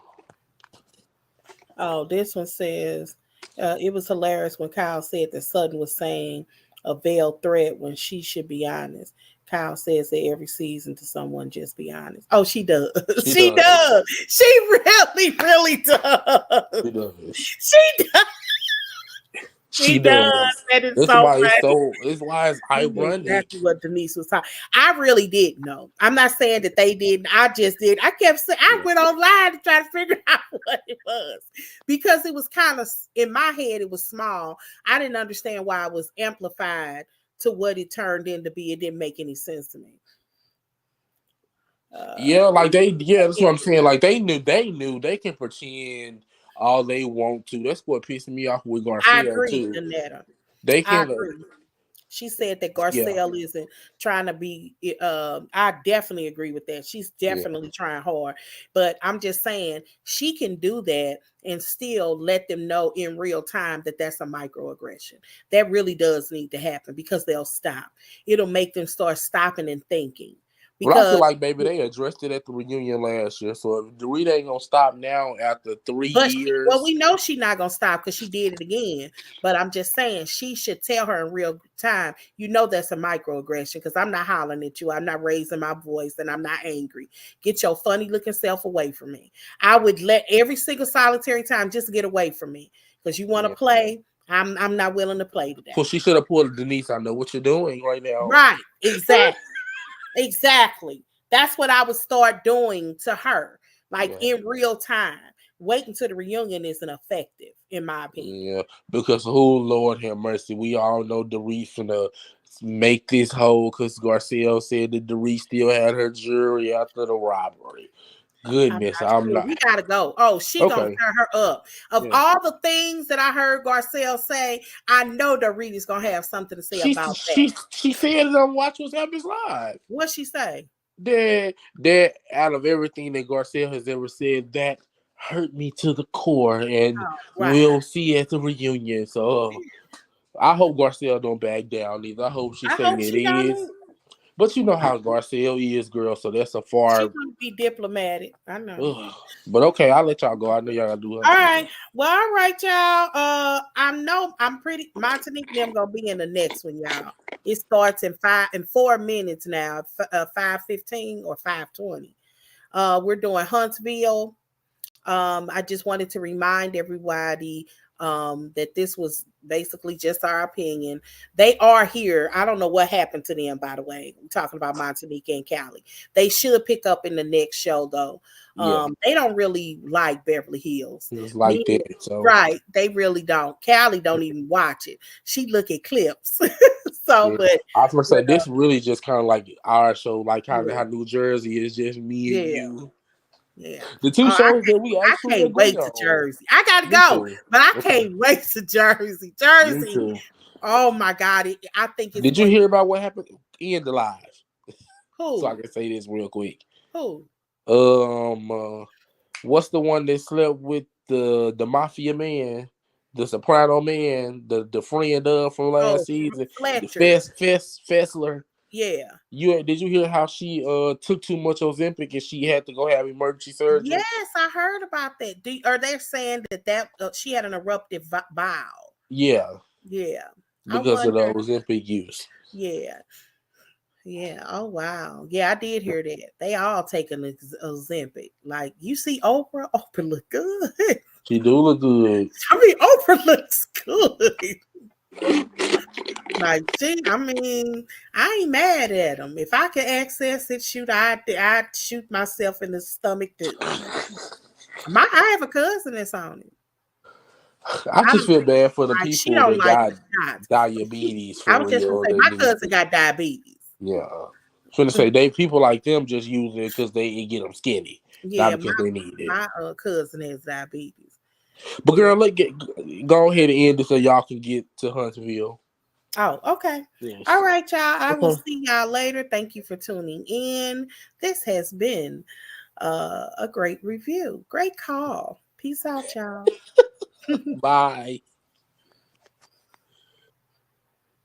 Oh, this one says it was hilarious when Kyle said that Sutton was saying a veiled threat when she should be honest. Kyle says that every season to someone, just be honest. Oh, she does. She She does. does. She really, really does. She does. She does. She She does. does. That is That's so why it's funny. so. It's why it's He knew ironic. exactly what Denise was talking. I really didn't know. I'm not saying that they didn't. I just did. I kept saying I Yeah. went online to try to figure out what it was because it was kind of in my head. It was small. I didn't understand why it was amplified to what it turned into be. It didn't make any sense to me. Yeah, like they. Yeah, that's what I'm saying. Like they knew. They can pretend all they want to. That's what pissed me off with I Garcelle agree, too. Danetta. They I can. agree. She said that Yeah. Garcelle isn't trying to be. I definitely agree with that. She's Yeah. definitely trying hard, but I'm just saying she can do that and still let them know in real time that that's a microaggression. That really does need to happen because they'll stop. It'll make them start stopping and thinking. Well, I feel Because, like, baby, they addressed it at the reunion last year. So if Dorit ain't gonna stop now after 3 well, years, we know she's not gonna stop because she did it again. But I'm just saying she should tell her in real time. You know that's a microaggression because I'm not hollering at you. I'm not raising my voice and I'm not angry. Get your funny looking self away from me. I would let every single solitary time just get away from me because you want to yeah. play. I'm not willing to play So today. she should have pulled Denise. I know what you're doing right now. Right? Exactly. Exactly. That's what I would start doing to her, like Yeah. in real time. Waiting until the reunion isn't effective, in my opinion. Yeah, because who, Lord have mercy, we all know Dorit finna make this whole because Garcelle said that Dorit still had her jury after the robbery. I'm Goodness, not I'm sure. not. We gotta go. Oh, she gonna Okay, tear her up. Of yeah. all the things that I heard Garcelle say, I know Dorit is gonna have something to say She about that. she she said it on Watch What Happens Live. What she say? That out of everything that Garcelle has ever said, that hurt me to the core, and Oh, right. we'll see at the reunion. So I hope Garcelle don't back down either. I hope she I say hope it she is. don't. But you know how Garcelle is, girl. So that's a She far. gonna be diplomatic. I know. Ugh. But okay, I'll let y'all go. I know y'all gotta do other All things. right. Well, all right, y'all. I know I'm pretty Montanique and them gonna be in the next one, y'all. It starts in 4 minutes now, 5:15 or 5:20. We're doing Huntsville. I just wanted to remind everybody that this was basically just our opinion. They are here. I don't know what happened to them, by the way. We're talking about Montanique and Callie. They should pick up in the next show, though. Yeah, They don't really like Beverly Hills. it's like Meaning, that. So right, they really don't. Callie don't even watch it. She look at clips. So, yeah, but, I was gonna but say this really just kind of like our show, like kind of yeah, how New Jersey is just me and yeah. you. Yeah. The two Oh, shows that we I actually can't agree wait to on. Jersey. I gotta Me go, too. but I Okay, can't wait to Jersey. me Jersey. too. Oh my God. I think it's Did you going hear about what happened in the live? So I who? can say this real quick. Who? What's the one that slept with the mafia man, the soprano man, the friend of from last Oh, season, the Fletcher. Fessler. Yeah. Did you hear how she took too much Ozempic and she had to go have emergency surgery? Yes, I heard about that. Are they saying that she had an eruptive bowel? Yeah, Yeah. I because of the wonder. Ozempic use. Yeah. Yeah. Oh wow. Yeah, I did hear that. They all taking Ozempic. Like you see Oprah. Oprah look good. She do look good. I mean, Oprah looks good. Like, gee, I mean, I ain't mad at them. If I could access it, I'd shoot myself in the stomach. I have a cousin that's on it. I I just don't feel bad for the like. She people don't that like got the shots. diabetes I for was just gonna real. say, That my need cousin to, got diabetes. yeah. I'm gonna say they people like them just use it because they get them skinny, not Yeah, because they need it. my cousin has diabetes. But Yeah. girl, go ahead and end it so y'all can get to Huntsville. Oh, okay. Yes. All right, y'all. I will Okay. see y'all later. Thank you for tuning in. This has been a great review. Great call. Peace out, y'all. Bye.